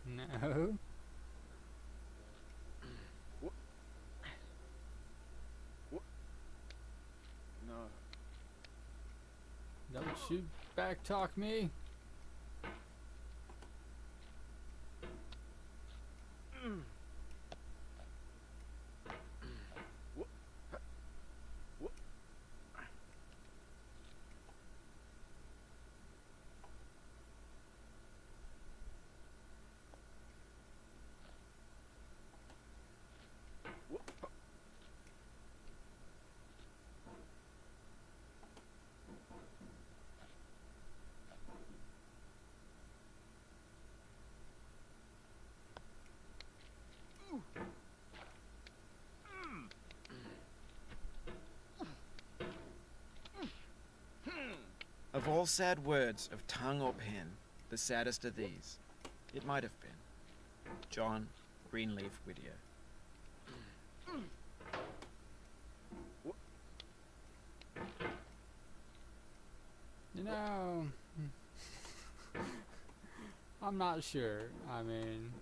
No. you backtalk me? Of all sad words of tongue or pen, the saddest are these. It might have been. John Greenleaf Whittier. You know, I'm not sure. I mean,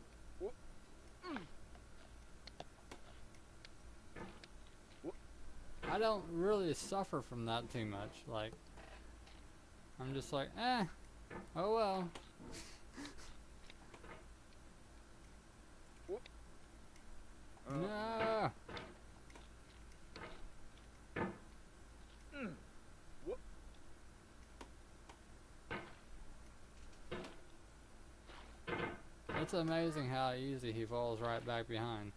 I don't really suffer from that too much. Like, I'm just like, oh well. No. It's amazing how easy he falls right back behind.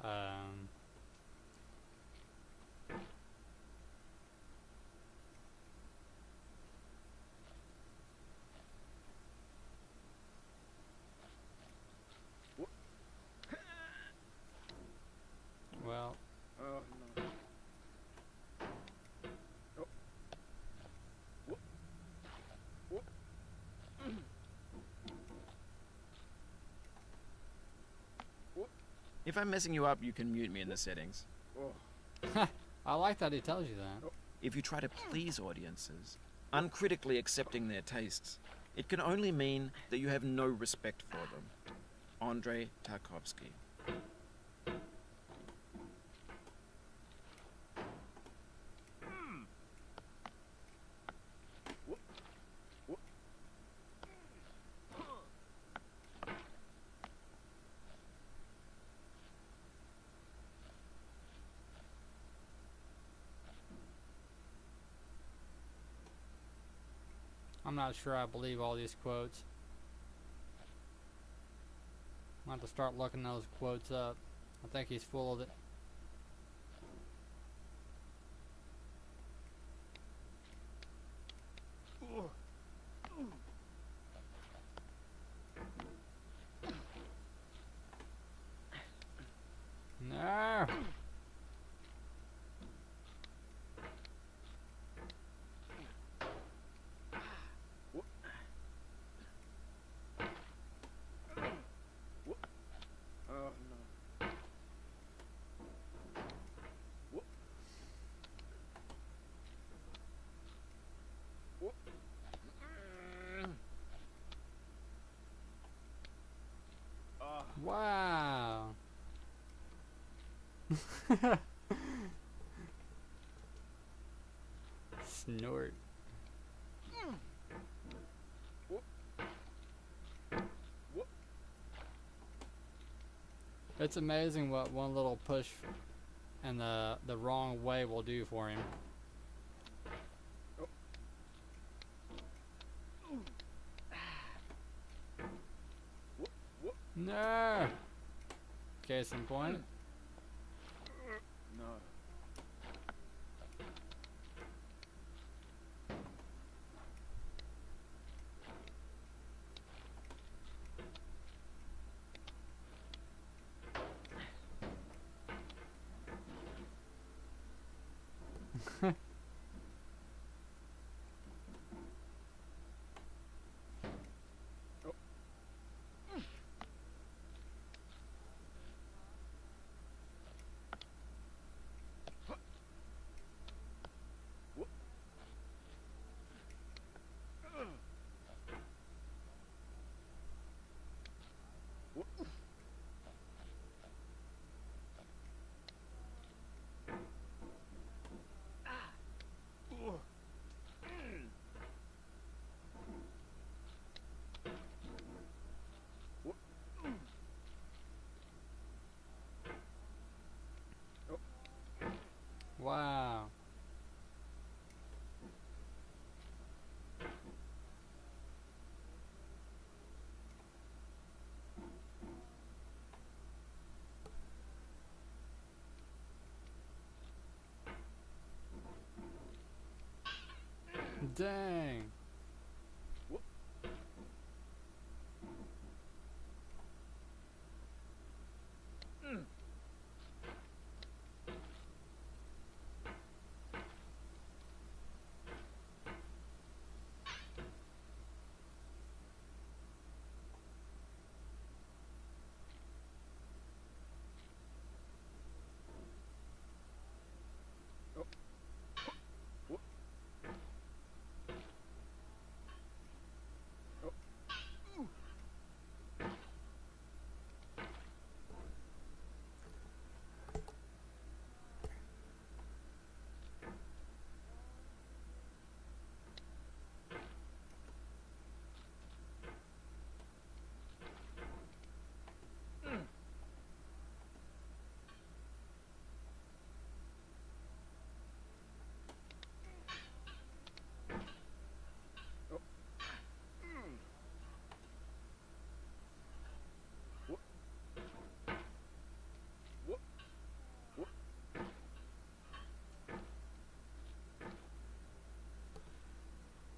Um, well, Oh, no. If I'm messing you up, you can mute me in the settings. I like that he tells you that. If you try to please audiences, uncritically accepting their tastes, it can only mean that you have no respect for them. Andrei Tarkovsky. I'm not sure I believe all these quotes. I'm going to have to start looking those quotes up. I think he's full of it. No! Oh, no. Wow! Snort. It's amazing what one little push in the wrong way will do for him. No! Case in point. No. Wow. Dang.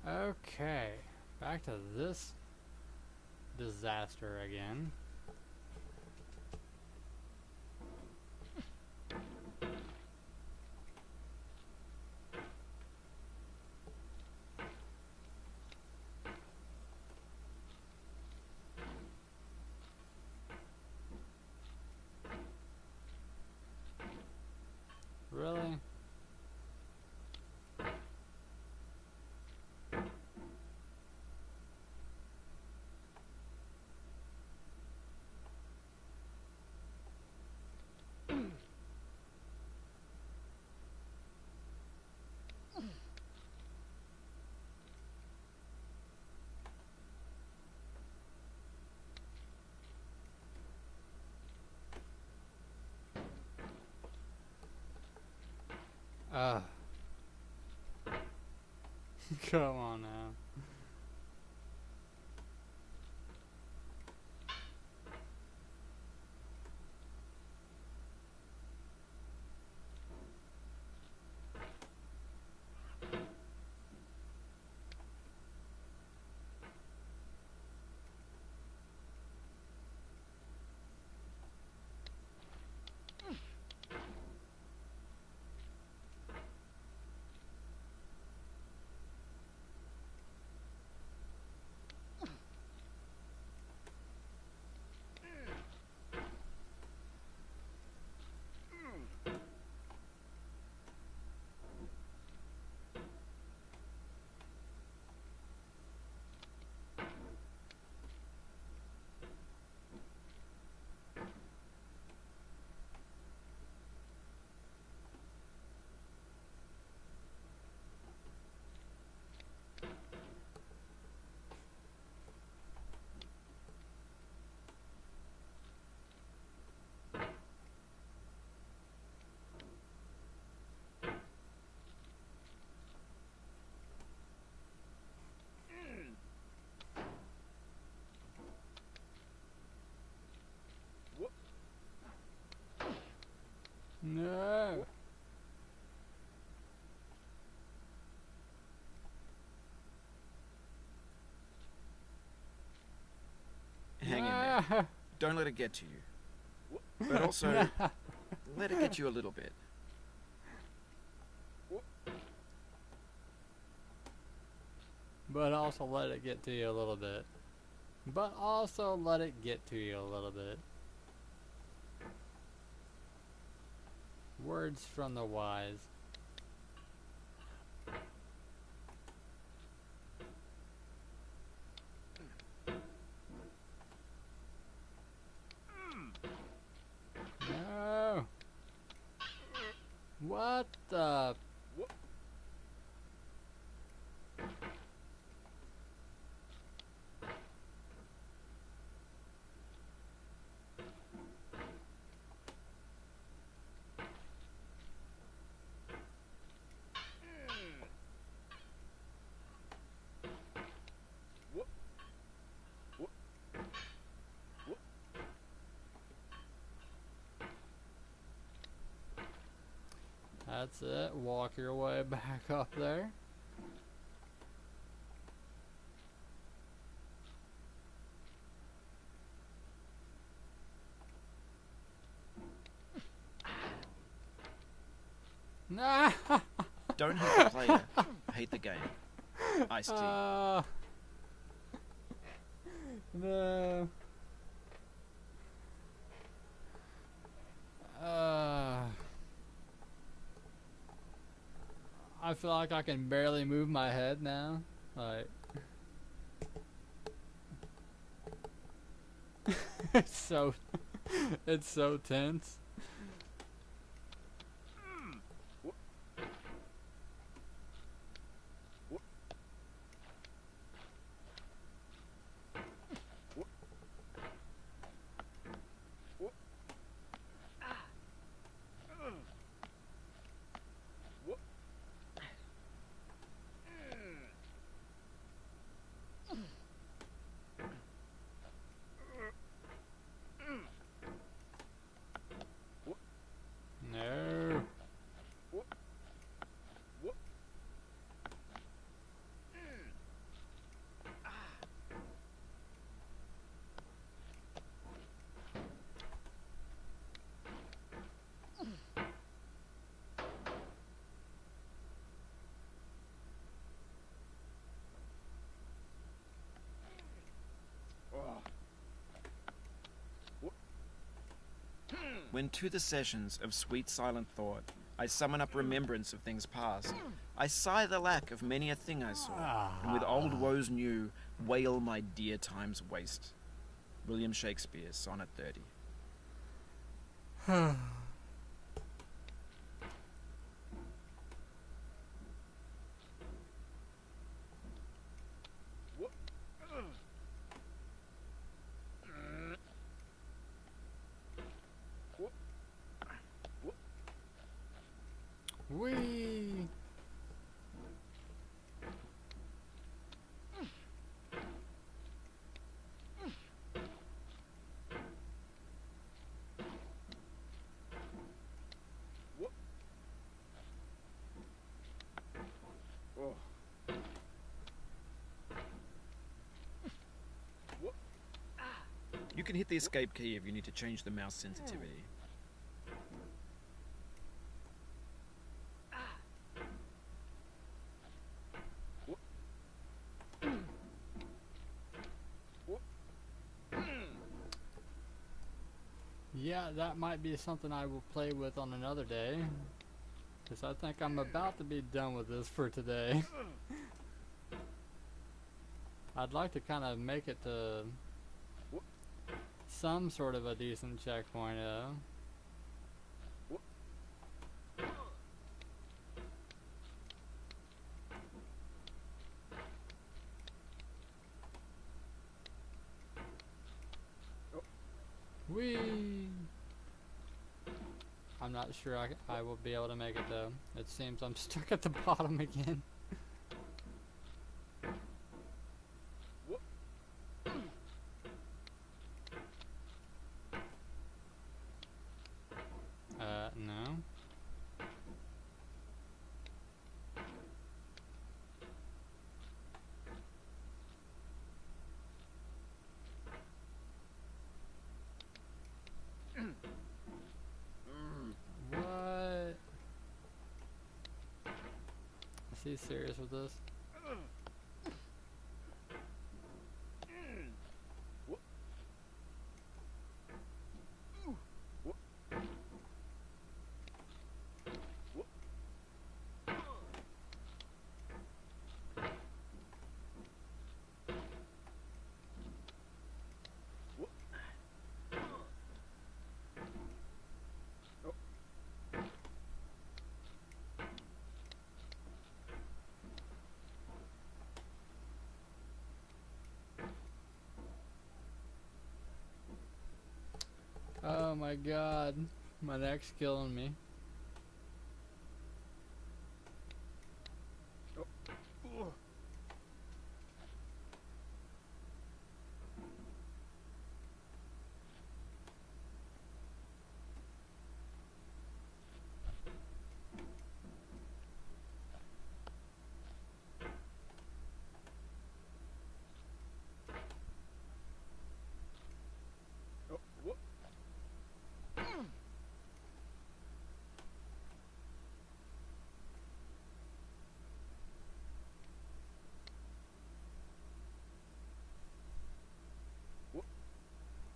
Okay, back to this disaster again. Really? Ugh. Come on now. No. Hang in there. Don't let it get to you. But also, let it get you a little bit. but also let it get to you a little bit. But also let it get to you a little bit. Words from the wise. No! What the? That's it. Walk your way back up there. Nah! Don't hate the player, hate the game. Iced tea. No. I feel like I can barely move my head now. Like, it's so, it's so tense. No. When to the sessions of sweet silent thought I summon up remembrance of things past, I sigh the lack of many a thing I saw, and with old woes new, wail my dear time's waste. William Shakespeare, Sonnet 30. Wee. You can hit the escape key if you need to change the mouse sensitivity. Yeah, that might be something I will play with on another day. Because I think I'm about to be done with this for today. I'd like to kind of make it to some sort of a decent checkpoint, though. Whee! I'm not sure I will be able to make it, though. It seems I'm stuck at the bottom again. No. What? Is he serious with this? Oh my god. My neck's killing me.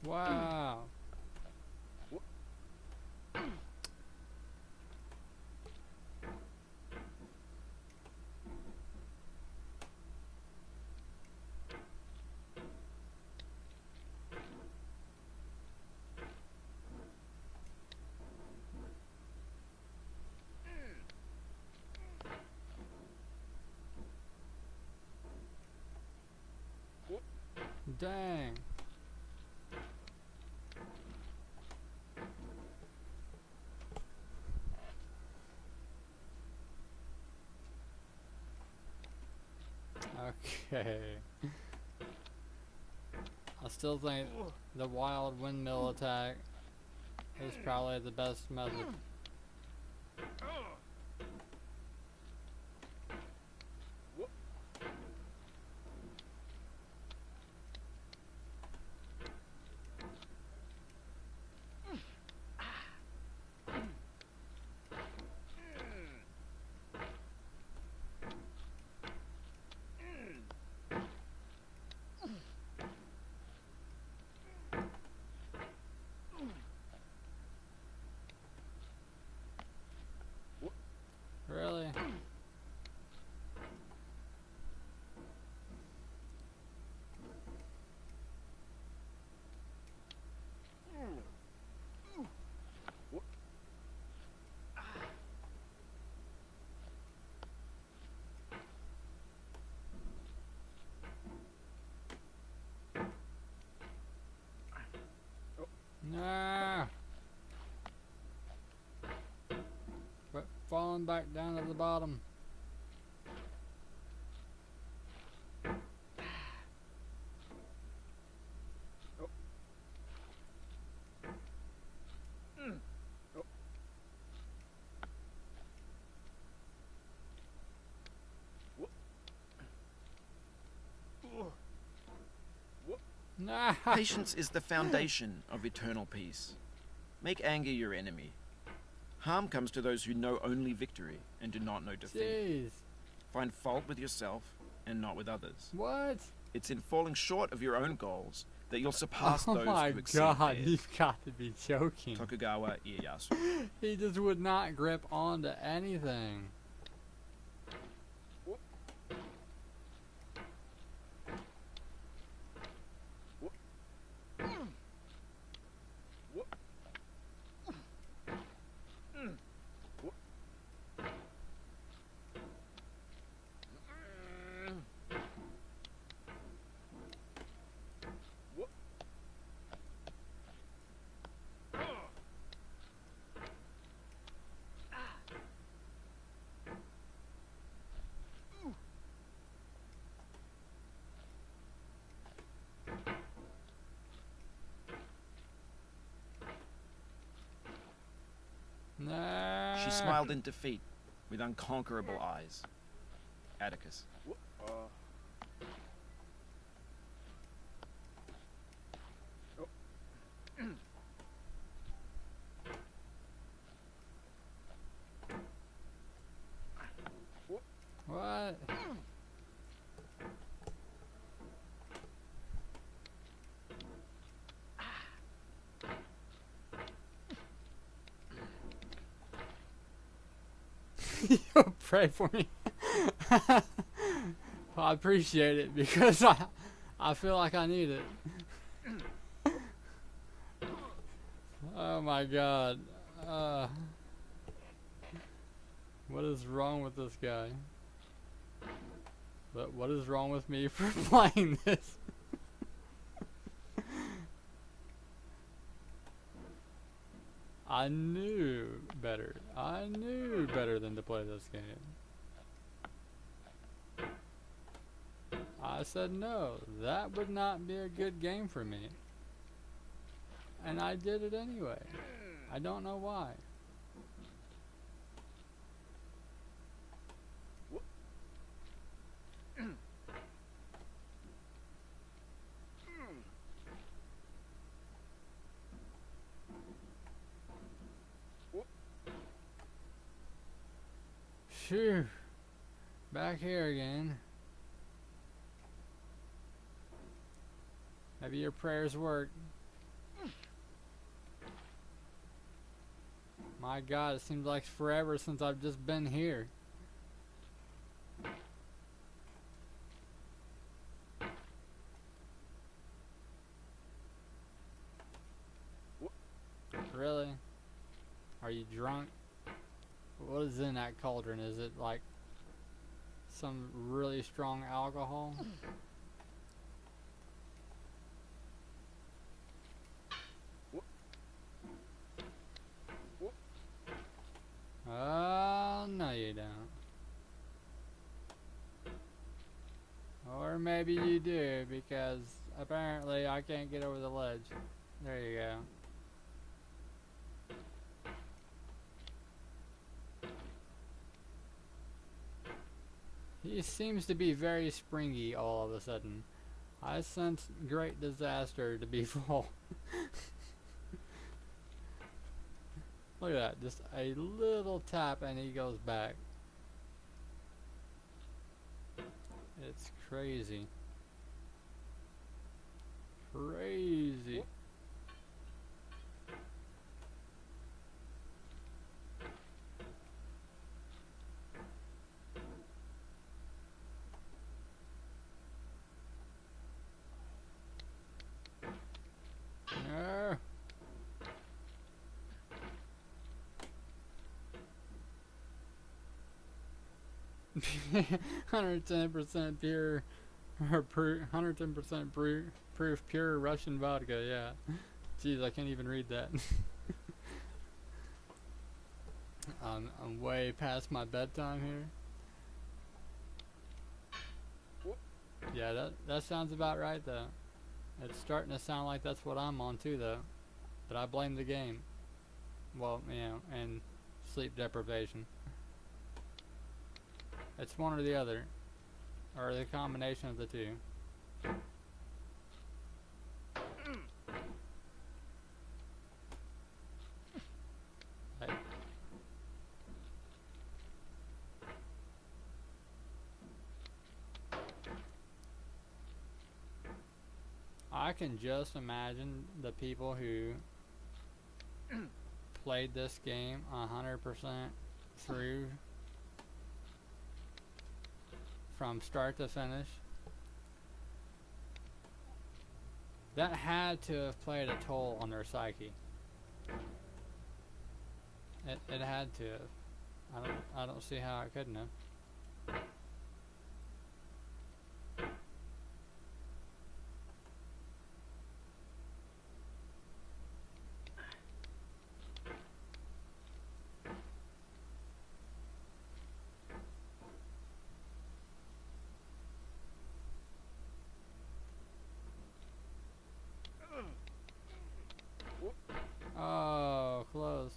Wow. Dang. Okay. I still think the wild windmill attack is probably the best method. Really? Nah. But falling back down to the bottom. Nah. Patience is the foundation of eternal peace. Make anger your enemy. Harm comes to those who know only victory and do not know defeat. Jeez. Find fault with yourself and not with others. What? It's in falling short of your own goals that you'll surpass Oh those my who exceed god, theirs. you've got to be joking. Tokugawa Ieyasu. He just would not grip onto anything. Nah. She smiled in defeat with unconquerable eyes. Atticus. What? You'll pray for me. Well, I appreciate it because I feel like I need it. Oh my god. What is wrong with this guy? But what is wrong with me for playing this? I knew better. I knew better than to play this game. I said no, that would not be a good game for me. And I did it anyway. I don't know why. Phew. Back here again. Maybe your prayers work. My God, it seems like forever since I've just been here. Really? Are you drunk? What is in that cauldron? Is it like some really strong alcohol? Oh, no you don't. Or maybe you do, because apparently I can't get over the ledge. There you go. He seems to be very springy all of a sudden. I sense great disaster to befall. Look at that, just a little tap and he goes back. It's crazy. Crazy. No. 110% pure, or 110% proof pure Russian vodka, yeah. Jeez, I can't even read that. I'm way past my bedtime here. Yeah, that sounds about right though. It's starting to sound like that's what I'm on too though. But I blame the game. Well, you know, and sleep deprivation. It's one or the other. Or the combination of the two. Right. I can just imagine the people who played this game 100% through from start to finish. That had to have played a toll on their psyche. It had to have. I don't see how it couldn't have. Oh, close.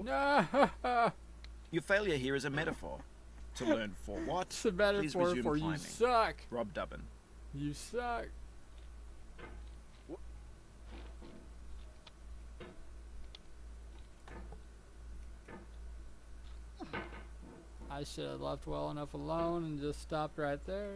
No! Your failure here is a metaphor. To learn for what? It's a Please metaphor resume for you climbing. suck. Rob Dubbin. You suck. I should have left well enough alone and just stopped right there.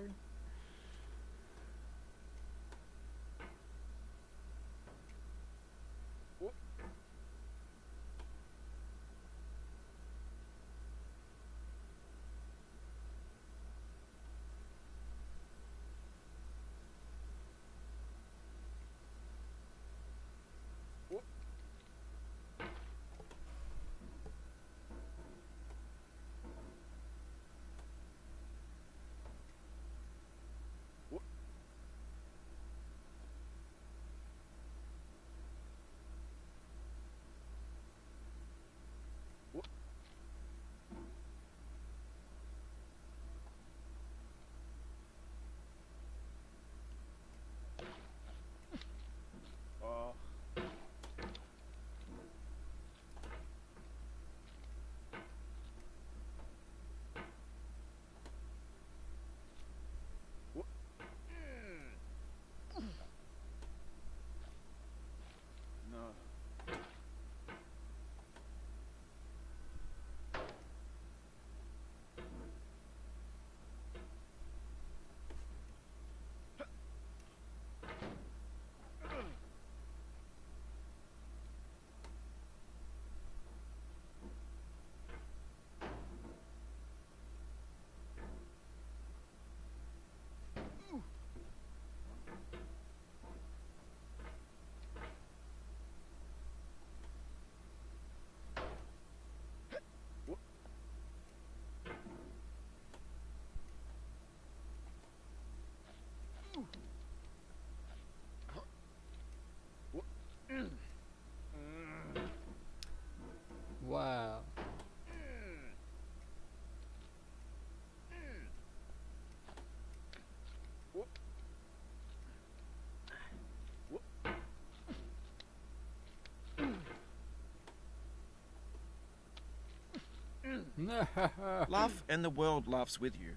Laugh, and the world laughs with you.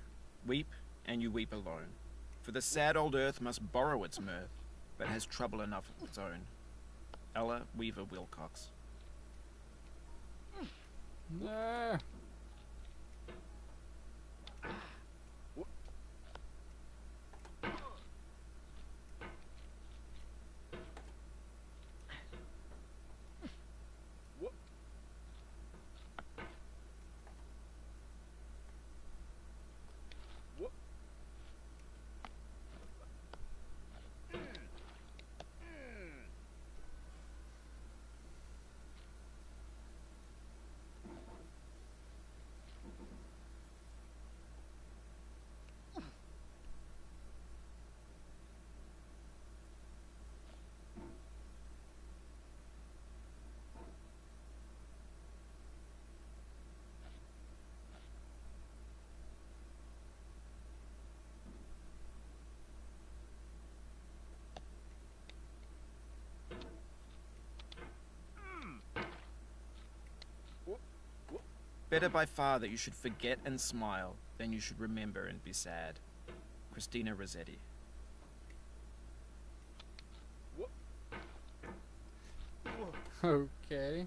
Weep, and you weep alone. For the sad old earth must borrow its mirth, but has trouble enough of its own. Ella Weaver Wilcox. No. Better by far that you should forget and smile than you should remember and be sad. Christina Rossetti. Okay.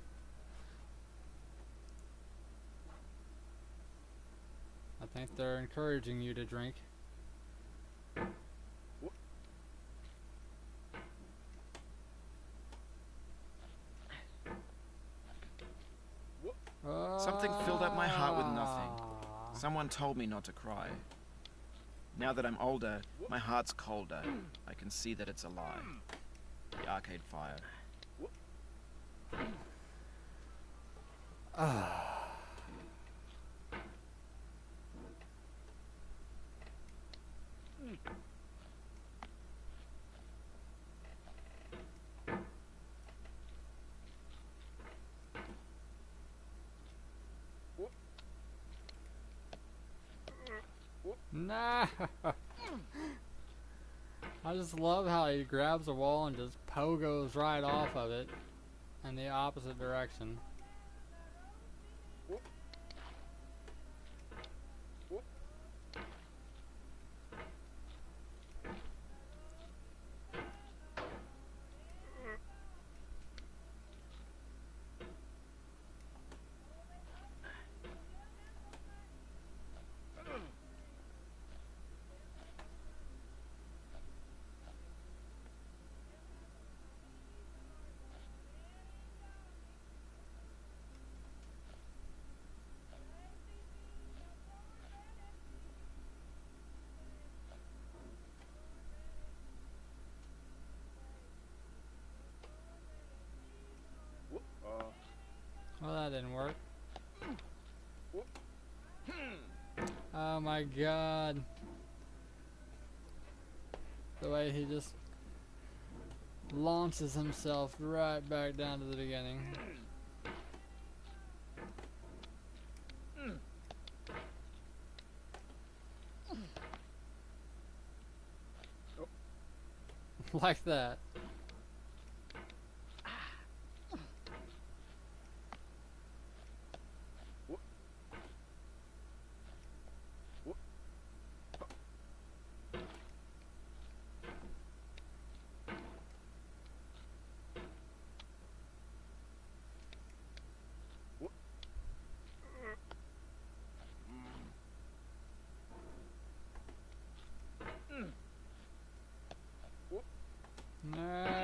I think they're encouraging you to drink. Something filled up my heart with nothing. Someone told me not to cry. Now that I'm older, my heart's colder. I can see that it's a lie. The Arcade Fire. Nah. I just love how he grabs a wall and just pogos right off of it in the opposite direction. Well, that didn't work. Oh my god. The way he just launches himself right back down to the beginning. Like that. No.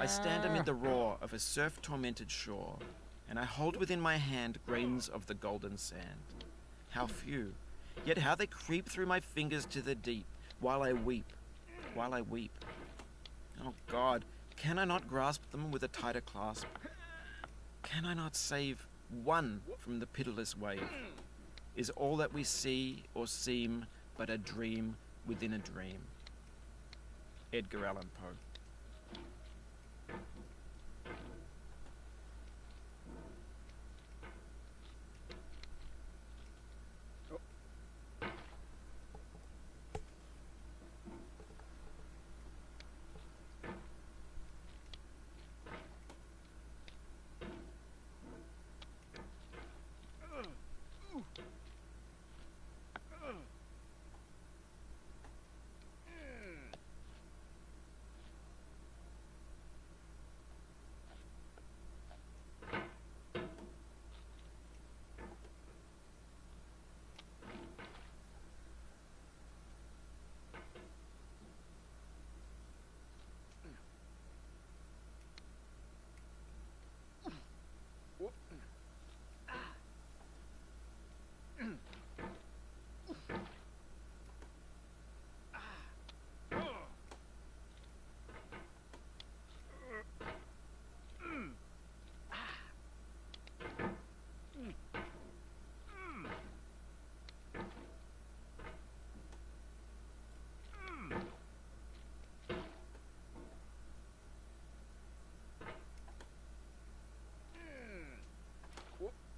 I stand amid the roar of a surf-tormented shore, and I hold within my hand grains of the golden sand. How few, yet how they creep through my fingers to the deep, while I weep, while I weep. Oh God, can I not grasp them with a tighter clasp? Can I not save one from the pitiless wave? Is all that we see or seem but a dream within a dream? Edgar Allan Poe.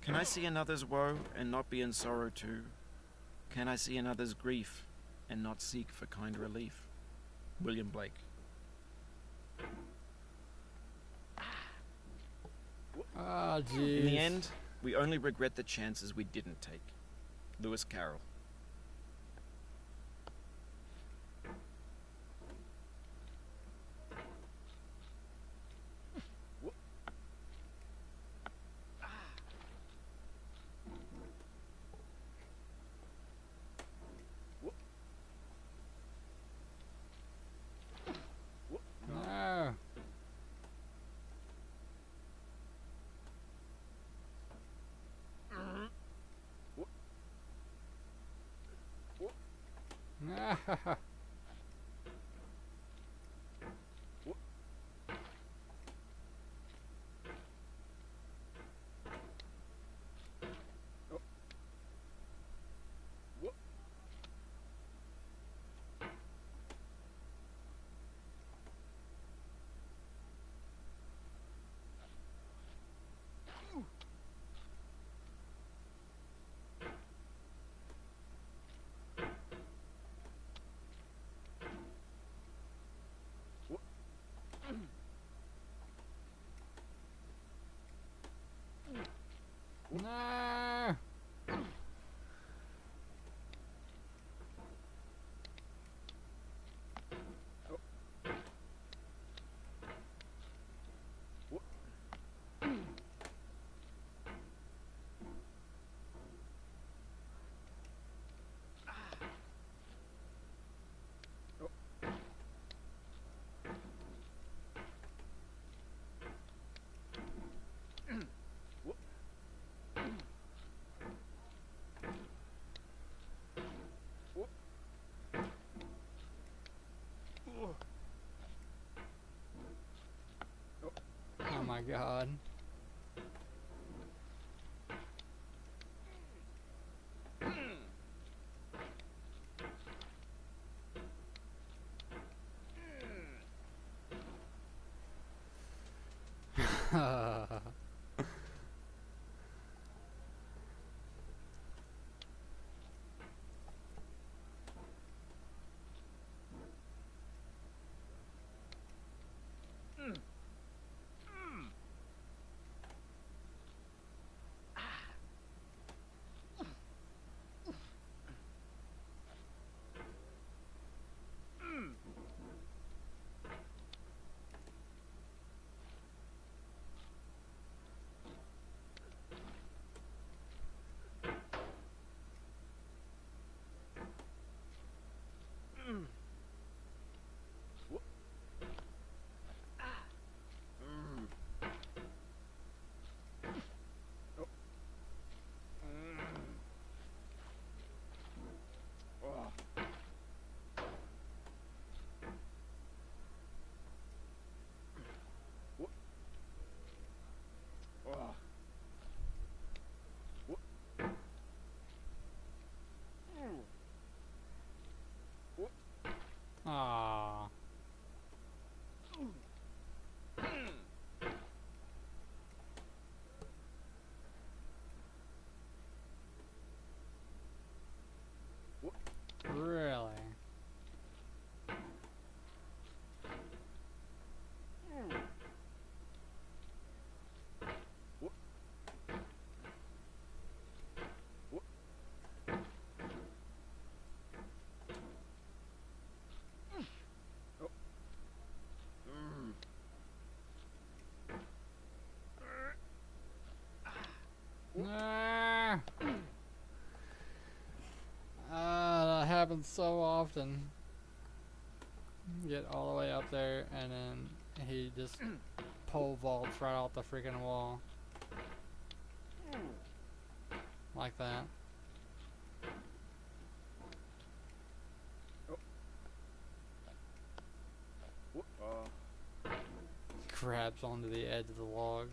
Can I see another's woe and not be in sorrow too? Can I see another's grief and not seek for kind relief? William Blake. Oh, jeez. In the end, we only regret the chances we didn't take. Lewis Carroll. No. No. No. Oh my God. Ah! That happens so often. Get all the way up there and then he just pole vaults right off the freaking wall. Like that. Grabs onto the edge of the log.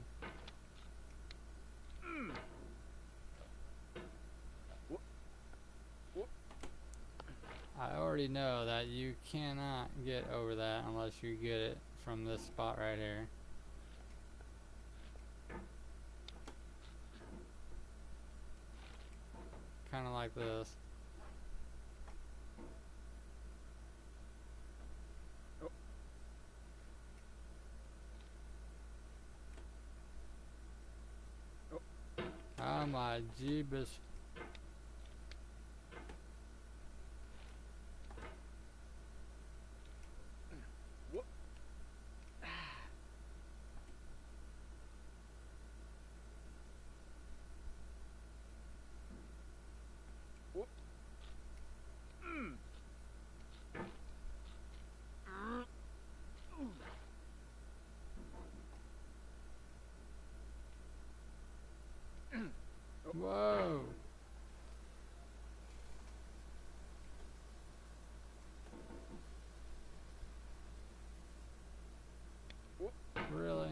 I already know that you cannot get over that unless you get it from this spot right here. Kind of like this. Oh my jeebus. Whoa. Really?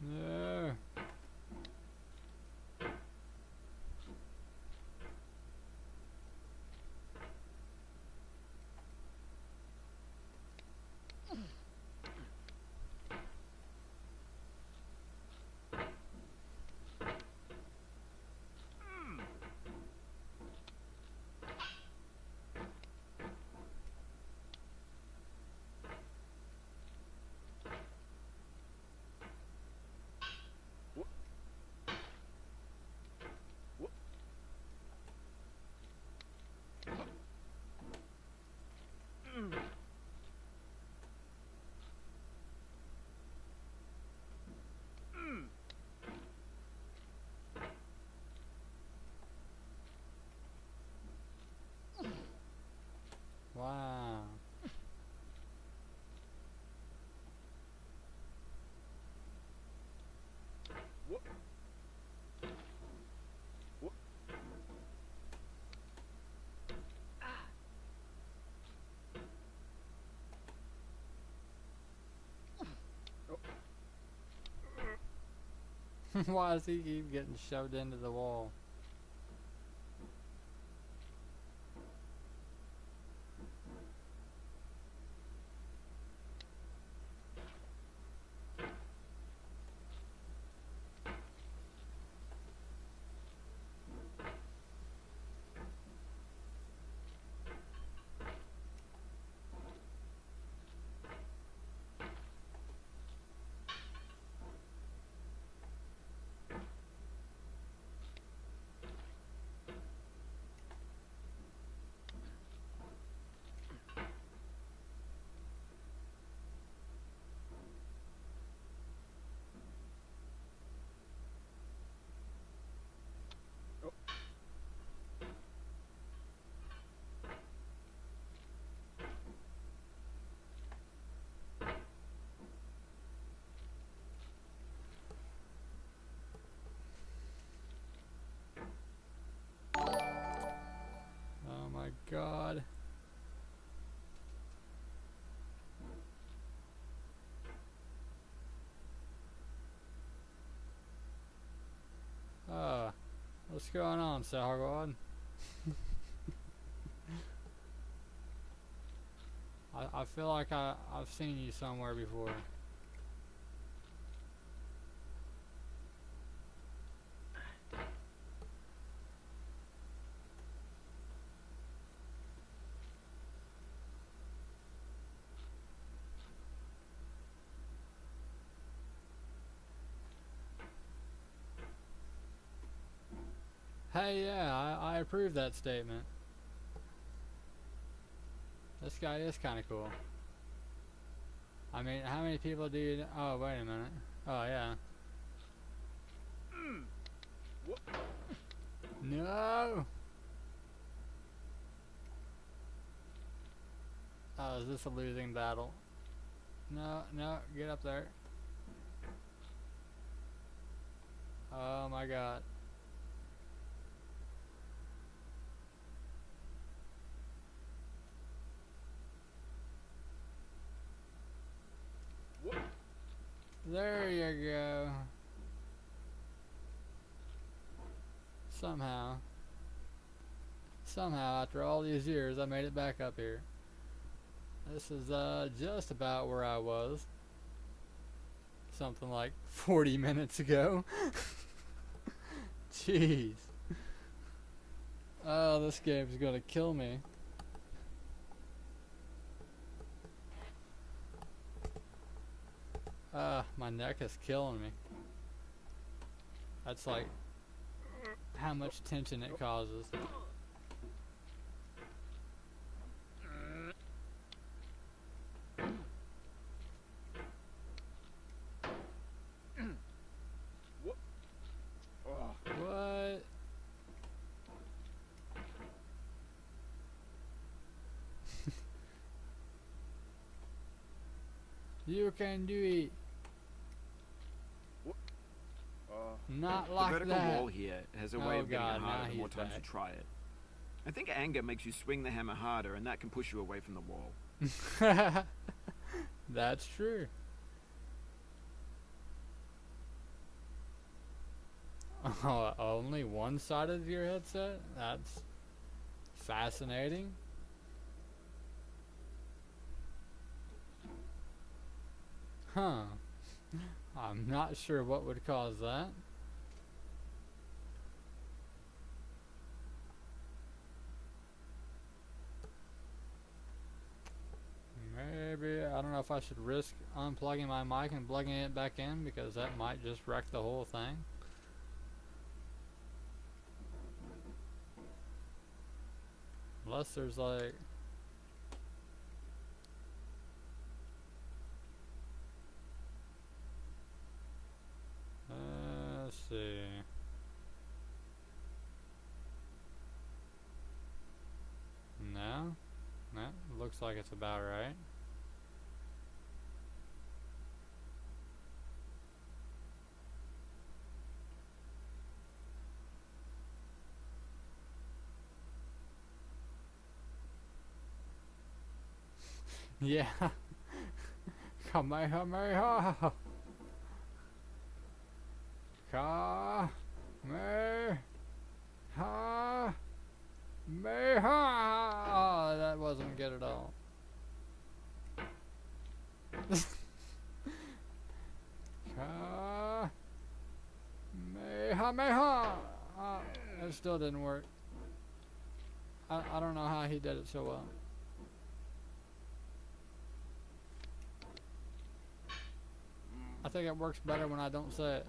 No. Wow. Why does he keep getting shoved into the wall? my god. What's going on, Sourgod? I feel like I've seen you somewhere before. Hey, yeah, I approve that statement. This guy is kind of cool. I mean, how many people do you know? Oh, wait a minute. Oh, yeah. No! Oh, is this a losing battle? No, no, get up there. Oh my god. There you go. Somehow, after all these years, I made it back up here. This is just about where I was. Something like 40 minutes ago. Jeez. Oh, this game's gonna kill me. My neck is killing me. That's like how much tension it causes. What? You can do it. Not like the vertical that. wall here has a way Oh of getting God, it now harder the more he's times you back. try it. I think anger makes you swing the hammer harder, and that can push you away from the wall. That's true. Oh, only one side of your headset? That's fascinating. Huh. I'm not sure what would cause that. Maybe, I don't know if I should risk unplugging my mic and plugging it back in, because that might just wreck the whole thing. Unless there's like... let's see. No? No, looks like it's about right. Yeah. Kamehameha. Kamehameha. Oh, that wasn't good at all. Kamehameha. Oh, it still didn't work. I don't know how he did it so well. I think it works better when I don't say it.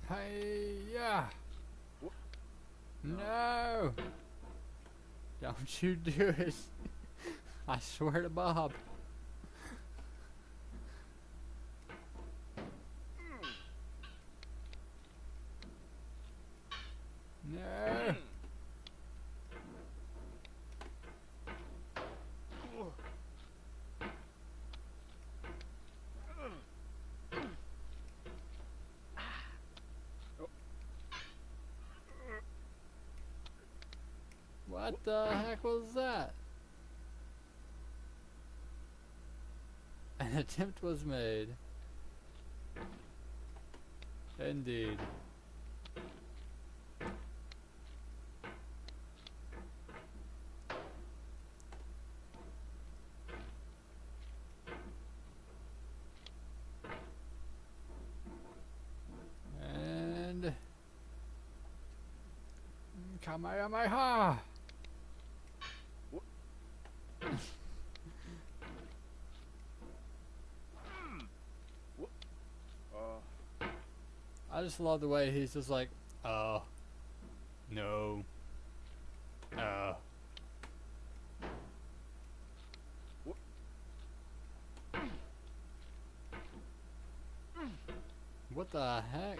Hey, yeah. No. Don't you do it. I swear to Bob. No. What the heck was that? An attempt was made. Indeed. And Kamehameha! I just love the way he's just like, no. What the heck?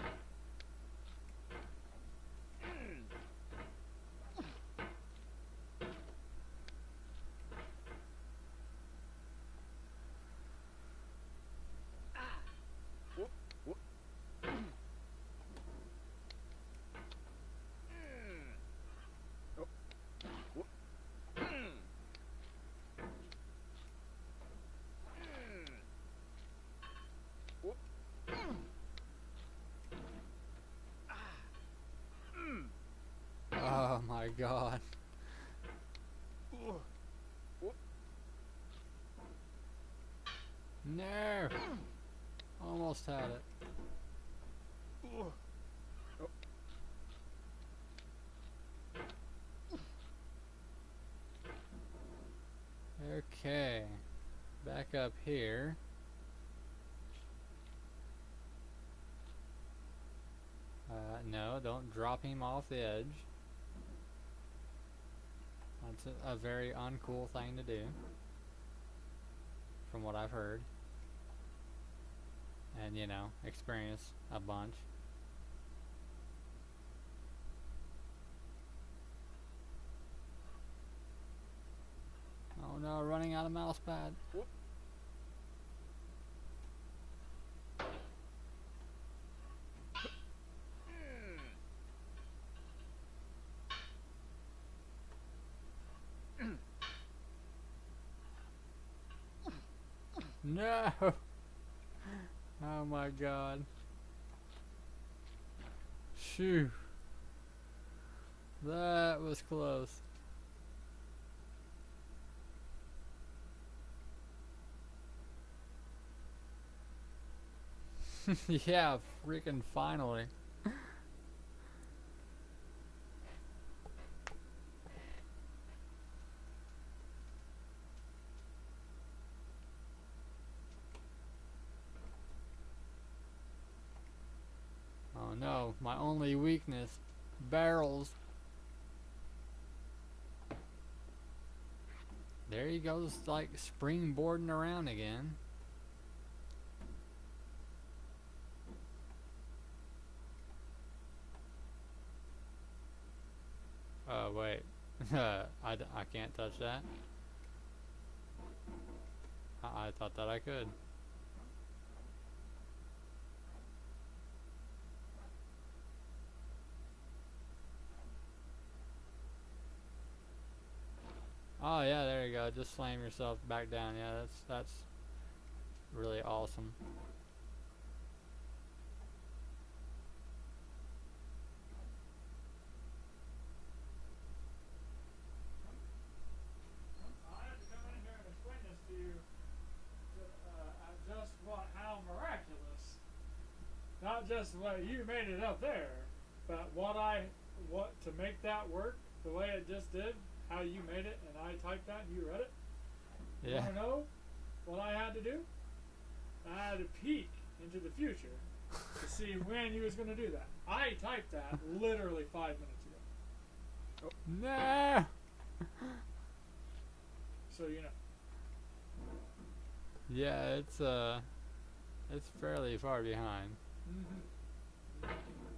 Oh my god. No! Almost had it. Okay. Back up here. No, don't drop him off the edge. That's a very uncool thing to do, from what I've heard. And, you know, experience a bunch. Oh no, running out of mouse pad. No! Oh my god. Shoo. That was close. Yeah, freaking finally. Oh no, my only weakness. Barrels. There he goes, like springboarding around again. Oh wait, I can't touch that. I thought that I could. Oh yeah, there you go. Just slam yourself back down. Yeah, that's really awesome. I have to come in here and explain this to you. Just how miraculous. Not just what you made it up there, but what to make that work the way it just did. How you made it, and I typed that, and you read it. You Yeah. want to know what I had to do? I had to peek into the future to see when you was going to do that. I typed that literally 5 minutes ago. Nah. So you know. Yeah, it's fairly far behind.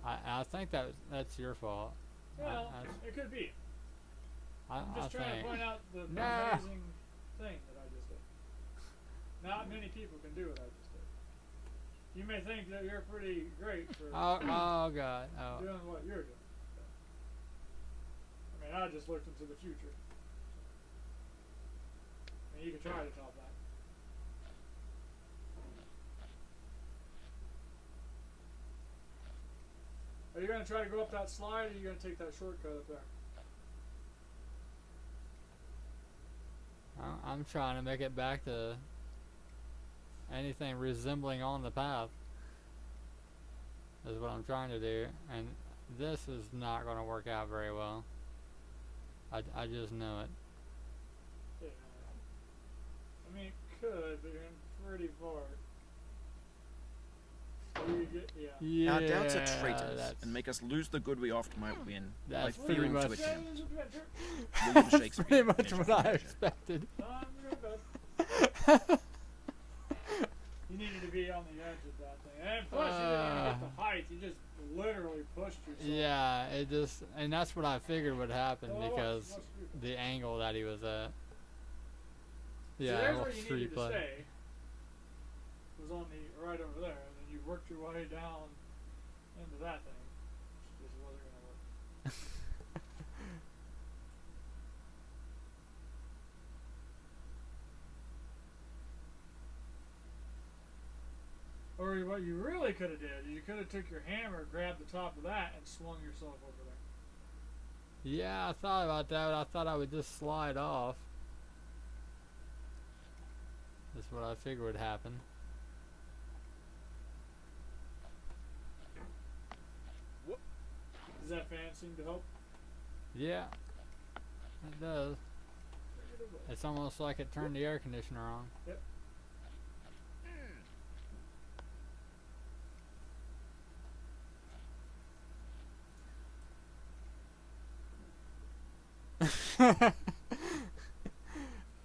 I think that's your fault. Well, it could be. I'm I just trying think. to point out the Nah. amazing thing that I just did. Not many people can do what I just did. You may think that you're pretty great for Oh god. Oh. doing what you're doing. I mean, I just looked into the future. I mean, you can try to top that. Are you gonna try to go up that slide, or are you gonna take that shortcut up there? I'm trying to make it back to anything resembling on the path. Is what I'm trying to do, and this is not going to work out very well. I just know it. Yeah. I mean, it could, but you're in pretty far. You get, yeah. Yeah, Our doubts are traitors that's, and make us lose the good we oft might win by that's pretty fearing much to attempt. William that's Shakespeare. pretty much Nature what of I Nature. expected. You needed to be on the edge of that thing. And plus, you didn't even get the height. You just literally pushed yourself. Yeah, it just, and that's what I figured would happen Oh, because what's the angle that he was at. So Yeah, there's well, where you free needed to play. stay. Was on the right over there, and then you worked your way down into that thing. Which just wasn't gonna work. Or what you really could have did, you could have took your hammer, grabbed the top of that, and swung yourself over there. Yeah, I thought about that, but I thought I would just slide off. That's what I figured would happen. Does that fan seem to help? Yeah, it does. Figured it would. It's almost like it turned the air conditioner on. Yep.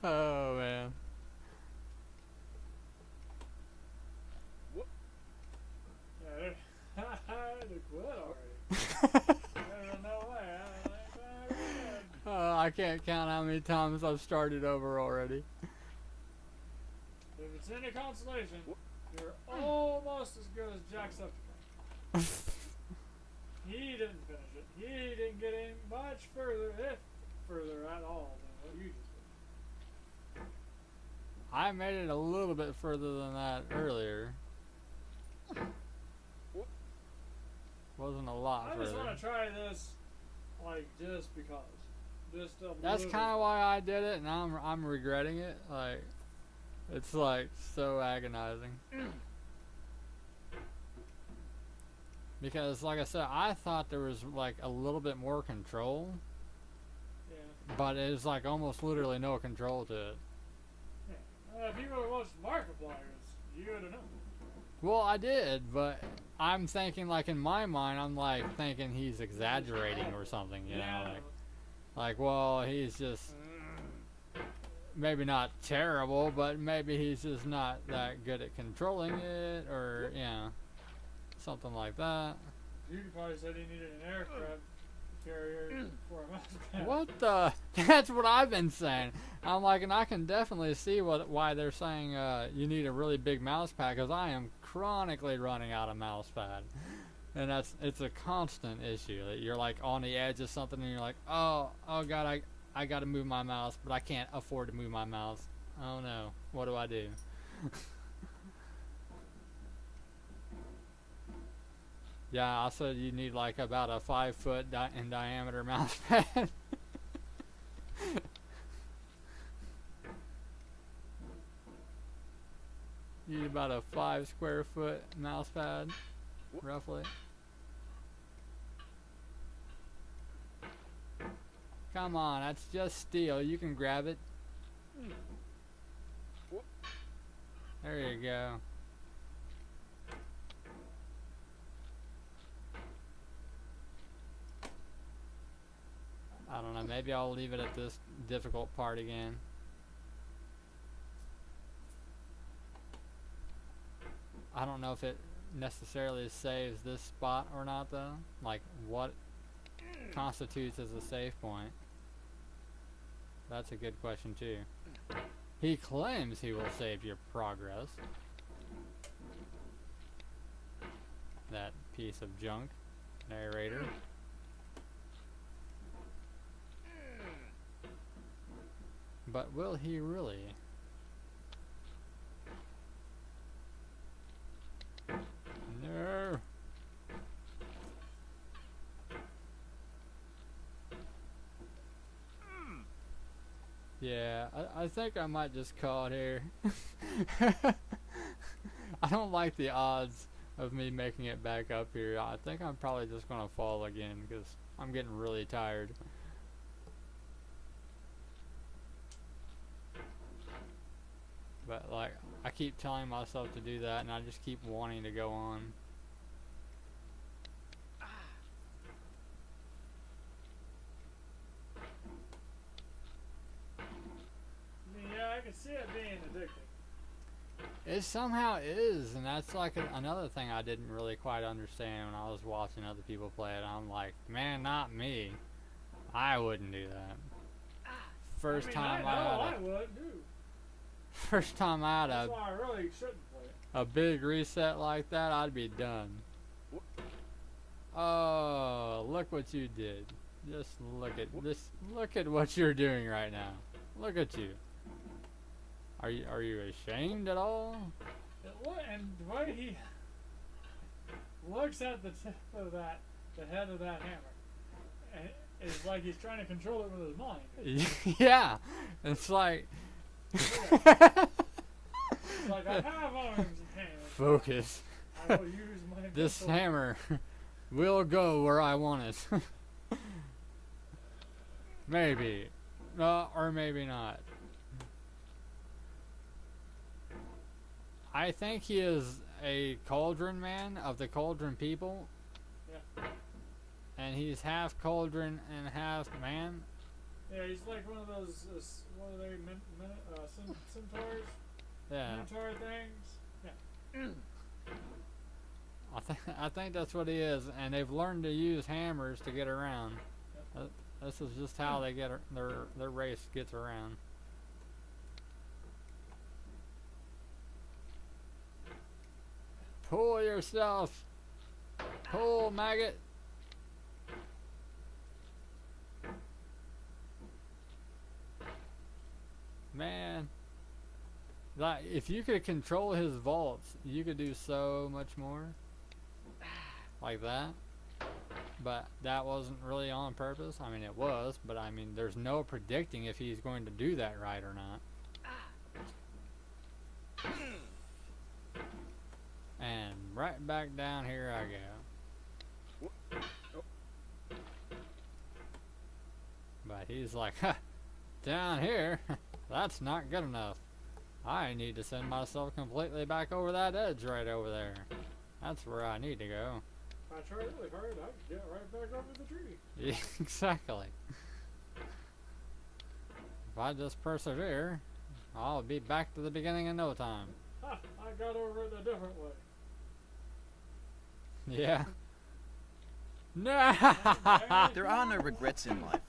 Oh man. Yeah, they quit already. There's no way. I can't count how many times I've started over already. If it's any consolation, you're almost as good as Jacksepticeye. He didn't finish it. He didn't get any much further, if further at all, than what you just did. I made it a little bit further than that earlier. Wasn't a lot I just further. want to try this, like, just because. Just a That's little kind of bit. why I did it, and I'm regretting it. Like, it's like so agonizing. Because, like I said, I thought there was like a little bit more control, Yeah. but it was like almost literally no control to it. If you would have watched Markiplier's, you would have known. Well, I did, but I'm thinking like in my mind, I'm like thinking he's exaggerating or something, you know, like, well, he's just maybe not terrible, but maybe he's just not that good at controlling it, or something like that. You probably said he needed an aircraft carrier for a mouse pad. What the? That's what I've been saying. I'm like, and I can definitely see why they're saying you need a really big mouse pad, because I am chronically running out of mouse pad, and it's a constant issue that you're like on the edge of something and you're like, oh god, I got to move my mouse, but I can't afford to move my mouse. Oh no, what do I do? Yeah, I said you need like about a 5 foot in diameter mouse pad. You need about a 5 square foot mouse pad, roughly. Come on, that's just steel. You can grab it. There you go. I don't know, maybe I'll leave it at this difficult part again. I don't know if it necessarily saves this spot or not though. Like, what constitutes as a save point? That's a good question too. He claims he will save your progress. That piece of junk. Narrator. But will he really? No. Yeah, I think I might just call it here. I don't like the odds of me making it back up here. I think I'm probably just going to fall again because I'm getting really tired. But, like, I keep telling myself to do that and I just keep wanting to go on. Yeah, I can see it being addicting. It somehow is, and that's like another thing I didn't really quite understand when I was watching other people play it. I'm like, man, not me. I wouldn't do that. First time I had I would do. first time I had That's why I really shouldn't play it. a big reset like that, I'd be done. Oh, look what you did. Just look at what you're doing right now. Look at you. Are you ashamed at all? And the way he looks at the tip of that, the head of that hammer, and it's like he's trying to control it with his mind. Yeah, it's like It's like I have arms and hands. focus. I will use my This control. hammer will go where I want it. Maybe, or maybe not. I think he is a cauldron man of the cauldron people. Yeah. And he's half cauldron and half man. Yeah, he's like one of those, what are they, centaurs? Yeah. Minotaur things? Yeah. I think that's what he is, and they've learned to use hammers to get around. This is just how they get their race gets around. Pull yourself. Pull, maggot. Man, like if you could control his vaults, you could do so much more. Like that. But that wasn't really on purpose. I mean, it was, but I mean, there's no predicting if he's going to do that right or not. And right back down here I go. But he's like, ha, down here, that's not good enough. I need to send myself completely back over that edge right over there. That's where I need to go. If I tried really hard, I could get right back over the tree. Yeah, exactly. If I just persevere, I'll be back to the beginning in no time. Ha! I got over it a different way. Yeah. No. There are no regrets in life,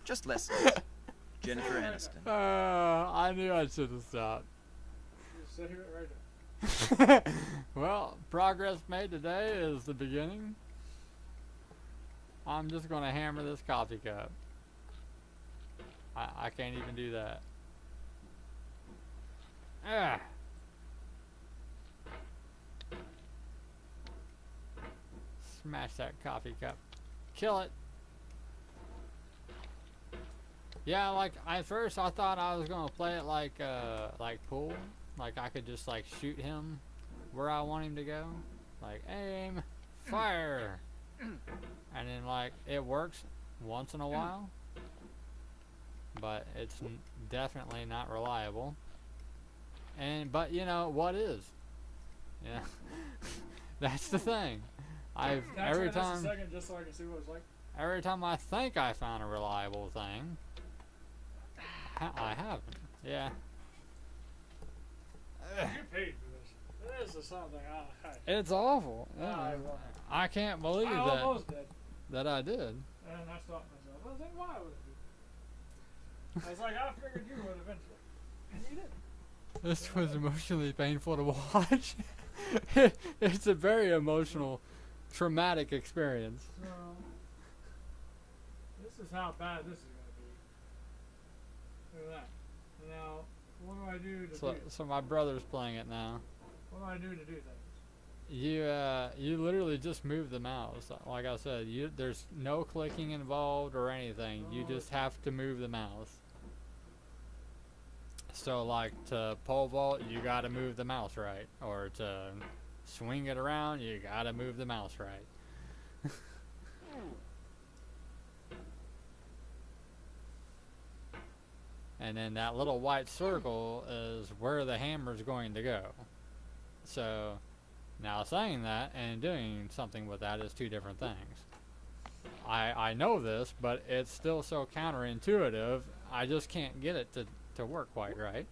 just lessons. Jennifer Aniston. I knew I should have stopped. Just say it right there. Well, progress made today is the beginning. I'm just going to hammer this coffee cup. I can't even do that. Ah. Smash that coffee cup. Kill it. Yeah, like at first I thought I was gonna play it like pool. Like I could just like shoot him where I want him to go. Like aim, fire. And then like it works once in a while. But it's definitely not reliable. But you know what is? Yeah. That's the thing. Can I every try time this a second just so I can see what it's like? every time I think I found a reliable thing, I haven't. Yeah. You paid for this. This is something It's awful. Yeah. I I can't believe I that almost did. that I did. And I stopped myself. I was like, why would I do? I was like, I figured you would eventually. And you did. This was emotionally painful to watch. It's a very emotional, traumatic experience. So, this is how bad this is going to be. Look at that. Now, what do I do to So, do? so my brother's playing it now. What do I do to do things? You literally just move the mouse. Like I said, there's no clicking involved or anything. You Oh, just have to move the mouse. So like to pole vault, you gotta move the mouse right. Or to swing it around, you gotta move the mouse right. And then that little white circle is where the hammer's going to go. So now saying that and doing something with that is two different things. I know this, but it's still so counterintuitive, I just can't get it to work quite right.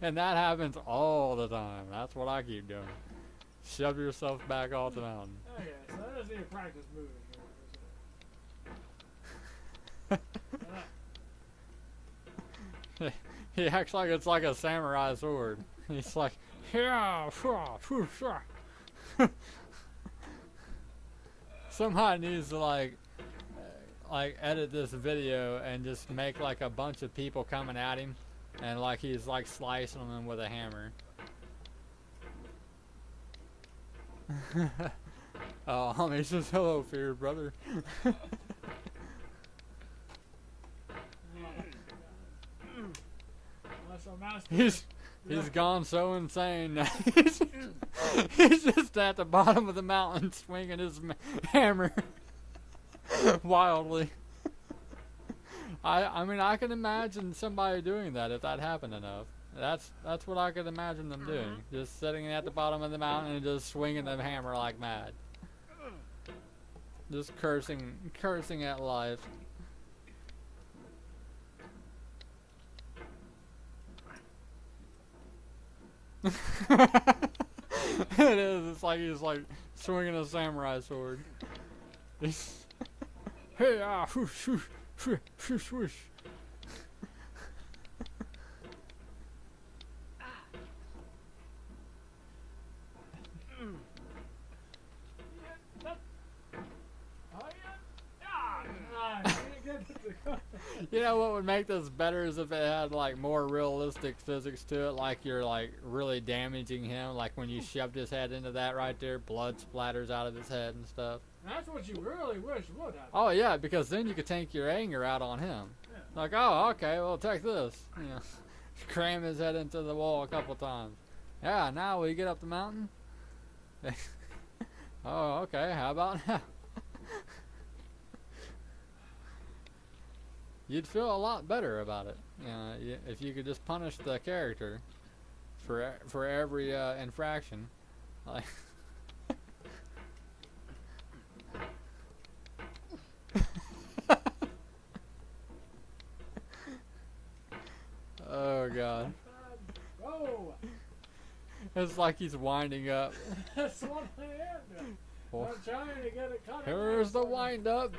And that happens all the time. That's what I keep doing. Shove yourself back off the mountain. Okay, so I just need to practice moving here. He acts like it's like a samurai sword. He's like, yeah, somebody needs to like edit this video and just make like a bunch of people coming at him, and like he's like slicing them with a hammer. Oh, homie says hello, fear brother. He's gone so insane that he's just at the bottom of the mountain swinging his hammer wildly. I mean, I can imagine somebody doing that if that happened enough. That's what I could imagine them doing. Just sitting at the bottom of the mountain and just swinging the hammer like mad. Just cursing at life. It is. It's like he's like swinging a samurai sword. Hey, whoosh, whoosh, whoosh, whoosh, whoosh. You know what would make this better is if it had like more realistic physics to it, like you're like really damaging him, like when you shoved his head into that right there, blood splatters out of his head and stuff. That's what you really wish would happen. Oh yeah, because then you could take your anger out on him. Yeah. Like, oh, okay, well take this. You know, cram his head into the wall a couple times. Yeah, now will you get up the mountain? Oh, okay, how about now? You'd feel a lot better about it, you know, if you could just punish the character for every infraction. Like, oh god, Whoa! it's like he's winding up. That's what I am doing. Well, I'm trying to get it cut. here's the wind up.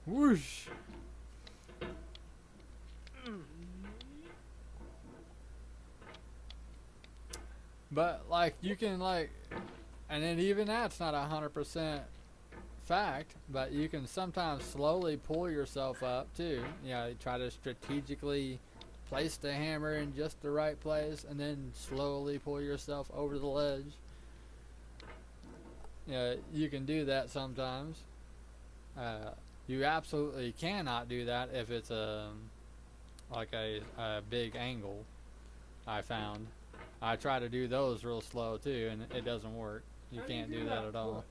Whoosh. But like you can like, and then even that's not 100% fact, but you can sometimes slowly pull yourself up too. You know, you try to strategically place the hammer in just the right place and then slowly pull yourself over the ledge. You know, you can do that sometimes. You absolutely cannot do that if it's like a big angle. I found. I try to do those real slow too, and it doesn't work. You How can't you do that at all. push?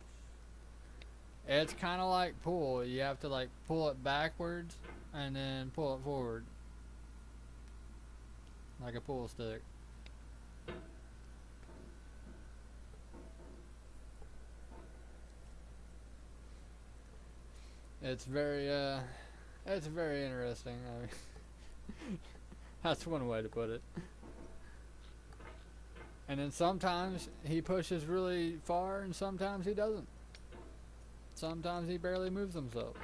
It's kind of like pull. You have to like pull it backwards and then pull it forward, like a pull stick. It's very interesting. I mean, that's one way to put it. And then sometimes he pushes really far, and sometimes he doesn't. Sometimes he barely moves himself.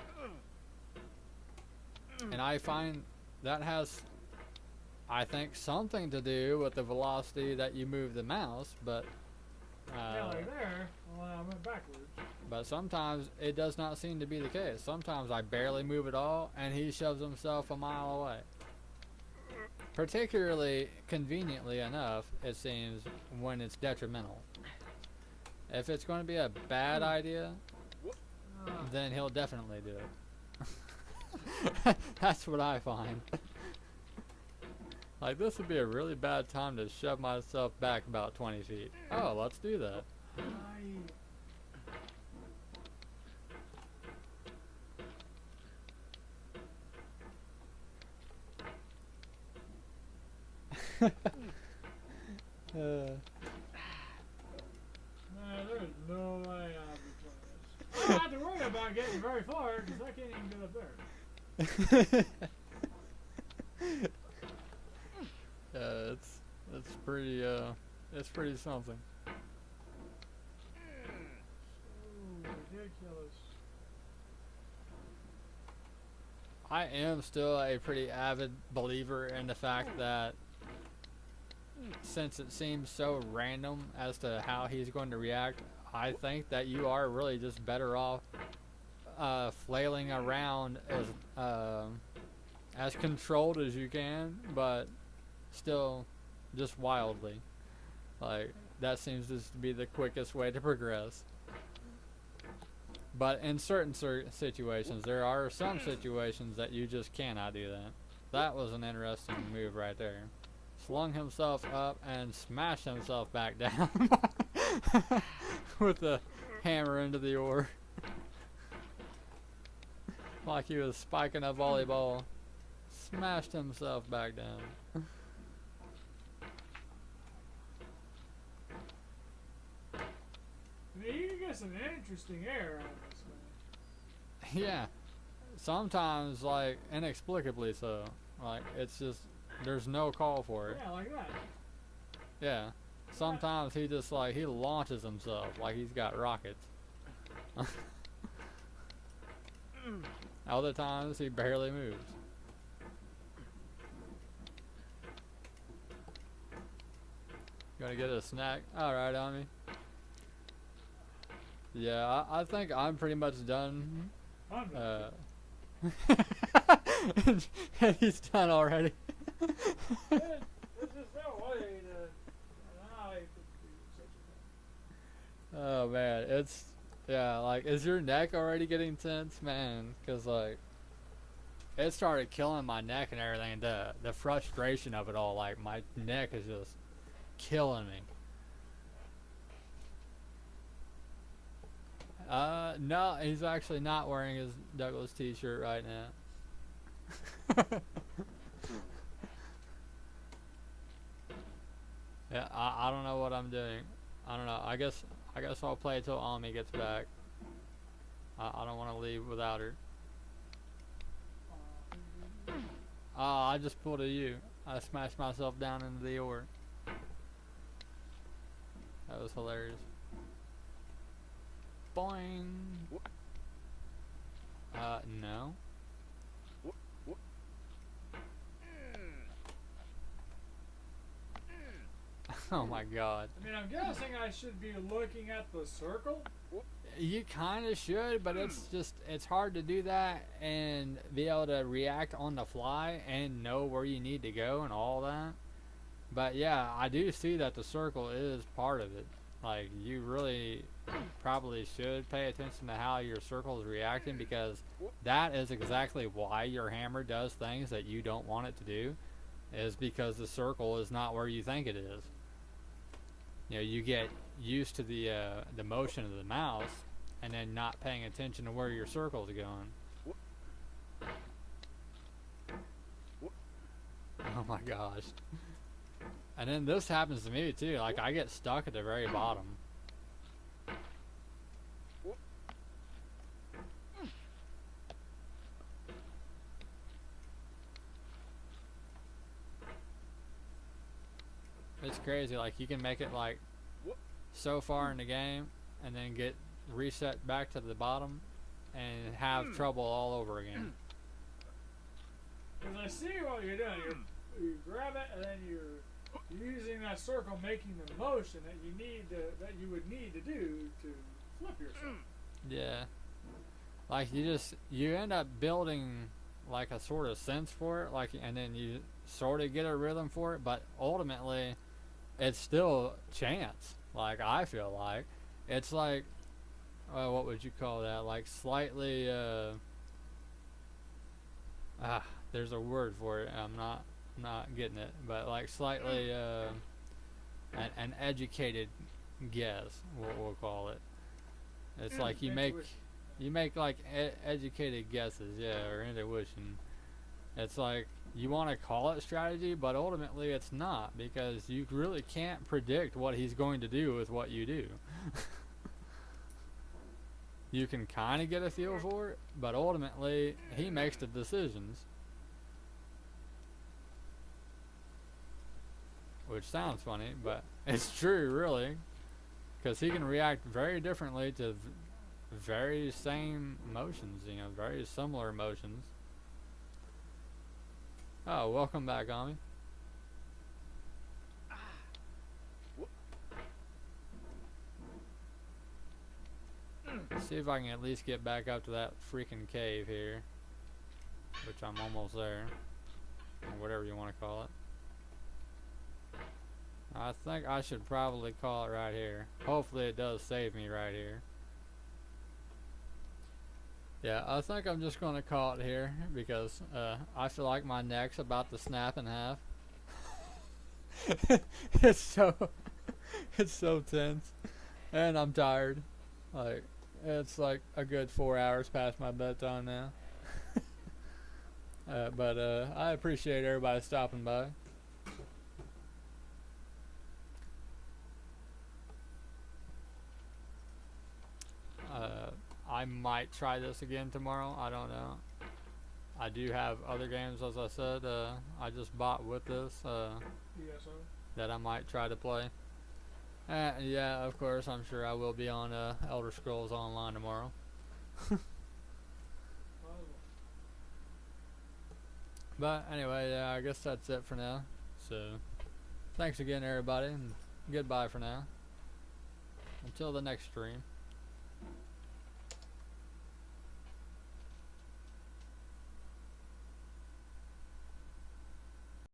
And I find that has, I think, something to do with the velocity that you move the mouse, but Yeah, like there. Well, I went backwards. But sometimes it does not seem to be the case. Sometimes I barely move at all, and he shoves himself a mile away. Particularly conveniently enough, it seems, when it's detrimental. If it's going to be a bad idea, then he'll definitely do it. That's what I find. Like, this would be a really bad time to shove myself back about 20 feet. Oh, let's do that. Man, there's no way I'll be playing this. I don't have to worry about getting very far because I can't even get up there. It's pretty something. So ridiculous. I am still a pretty avid believer in the fact that since it seems so random as to how he's going to react, I think that you are really just better off flailing around as controlled as you can, but still just wildly. Like, that seems just to be the quickest way to progress. But in certain situations, there are some situations that you just cannot do that. That was an interesting move right there. Slung himself up and smashed himself back down with the hammer into the ore. Like he was spiking a volleyball. Smashed himself back down. I mean, you can get some interesting air out of this man. Yeah. Sometimes, like, inexplicably so. Like, it's just, there's no call for it. Yeah, like that. Yeah. Sometimes he just, like, he launches himself like he's got rockets. Other times he barely moves. Gonna get a snack? Alright, Ami. Yeah, I think I'm pretty much done. And he's done already. There's just no way to. I could do such a thing. Oh man, it's, yeah, like, is your neck already getting tense, man? Cause like, it started killing my neck and everything. The frustration of it all, like, my neck is just killing me. No, he's actually not wearing his Douglas t-shirt right now. Yeah, I don't know what I'm doing. I don't know. I guess I'll play until Ami gets back. I don't want to leave without her. I just pulled a U. I smashed myself down into the ore. That was hilarious. Boing. No. Oh my god. I mean, I'm guessing I should be looking at the circle. You kind of should, but it's hard to do that and be able to react on the fly and know where you need to go and all that. But yeah, I do see that the circle is part of it. Like, you really probably should pay attention to how your circle is reacting, because that is exactly why your hammer does things that you don't want it to do, is because the circle is not where you think it is. You know, you get used to the motion of the mouse and then not paying attention to where your circle is going. Oh my gosh. And then this happens to me too. Like, I get stuck at the very bottom. It's crazy. Like, you can make it like so far in the game and then get reset back to the bottom and have trouble all over again. Because I see what you're doing. You grab it and then you're You're using that circle, making the motion that you would need to do to flip yourself. Yeah. Like you end up building like a sort of sense for it, like, and then you sort of get a rhythm for it, but ultimately it's still chance. Like, I feel like it's like, what would you call that? Like slightly, there's a word for it. I'm not getting it, but like slightly, an educated guess. We'll call it. It's like you make like educated guesses, yeah, or intuition. It's like you want to call it strategy, but ultimately it's not, because you really can't predict what he's going to do with what you do. You can kind of get a feel for it, but ultimately he makes the decisions. Which sounds funny, but it's true, really, because he can react very differently to very same emotions, very similar emotions. Oh, welcome back, Ami. See if I can at least get back up to that freaking cave here, which I'm almost there, or whatever you want to call it. I think I should probably call it right here. Hopefully it does save me right here. Yeah, I think I'm just going to call it here, because I feel like my neck's about to snap in half. it's so tense, and I'm tired. Like, it's like a good 4 hours past my bedtime now. But I appreciate everybody stopping by. I might try this again tomorrow. I don't know. I do have other games, as I said, I just bought with this that I might try to play. Yeah, of course, I'm sure I will be on Elder Scrolls Online tomorrow. But anyway, yeah, I guess that's it for now. So, thanks again, everybody, and goodbye for now. Until the next stream.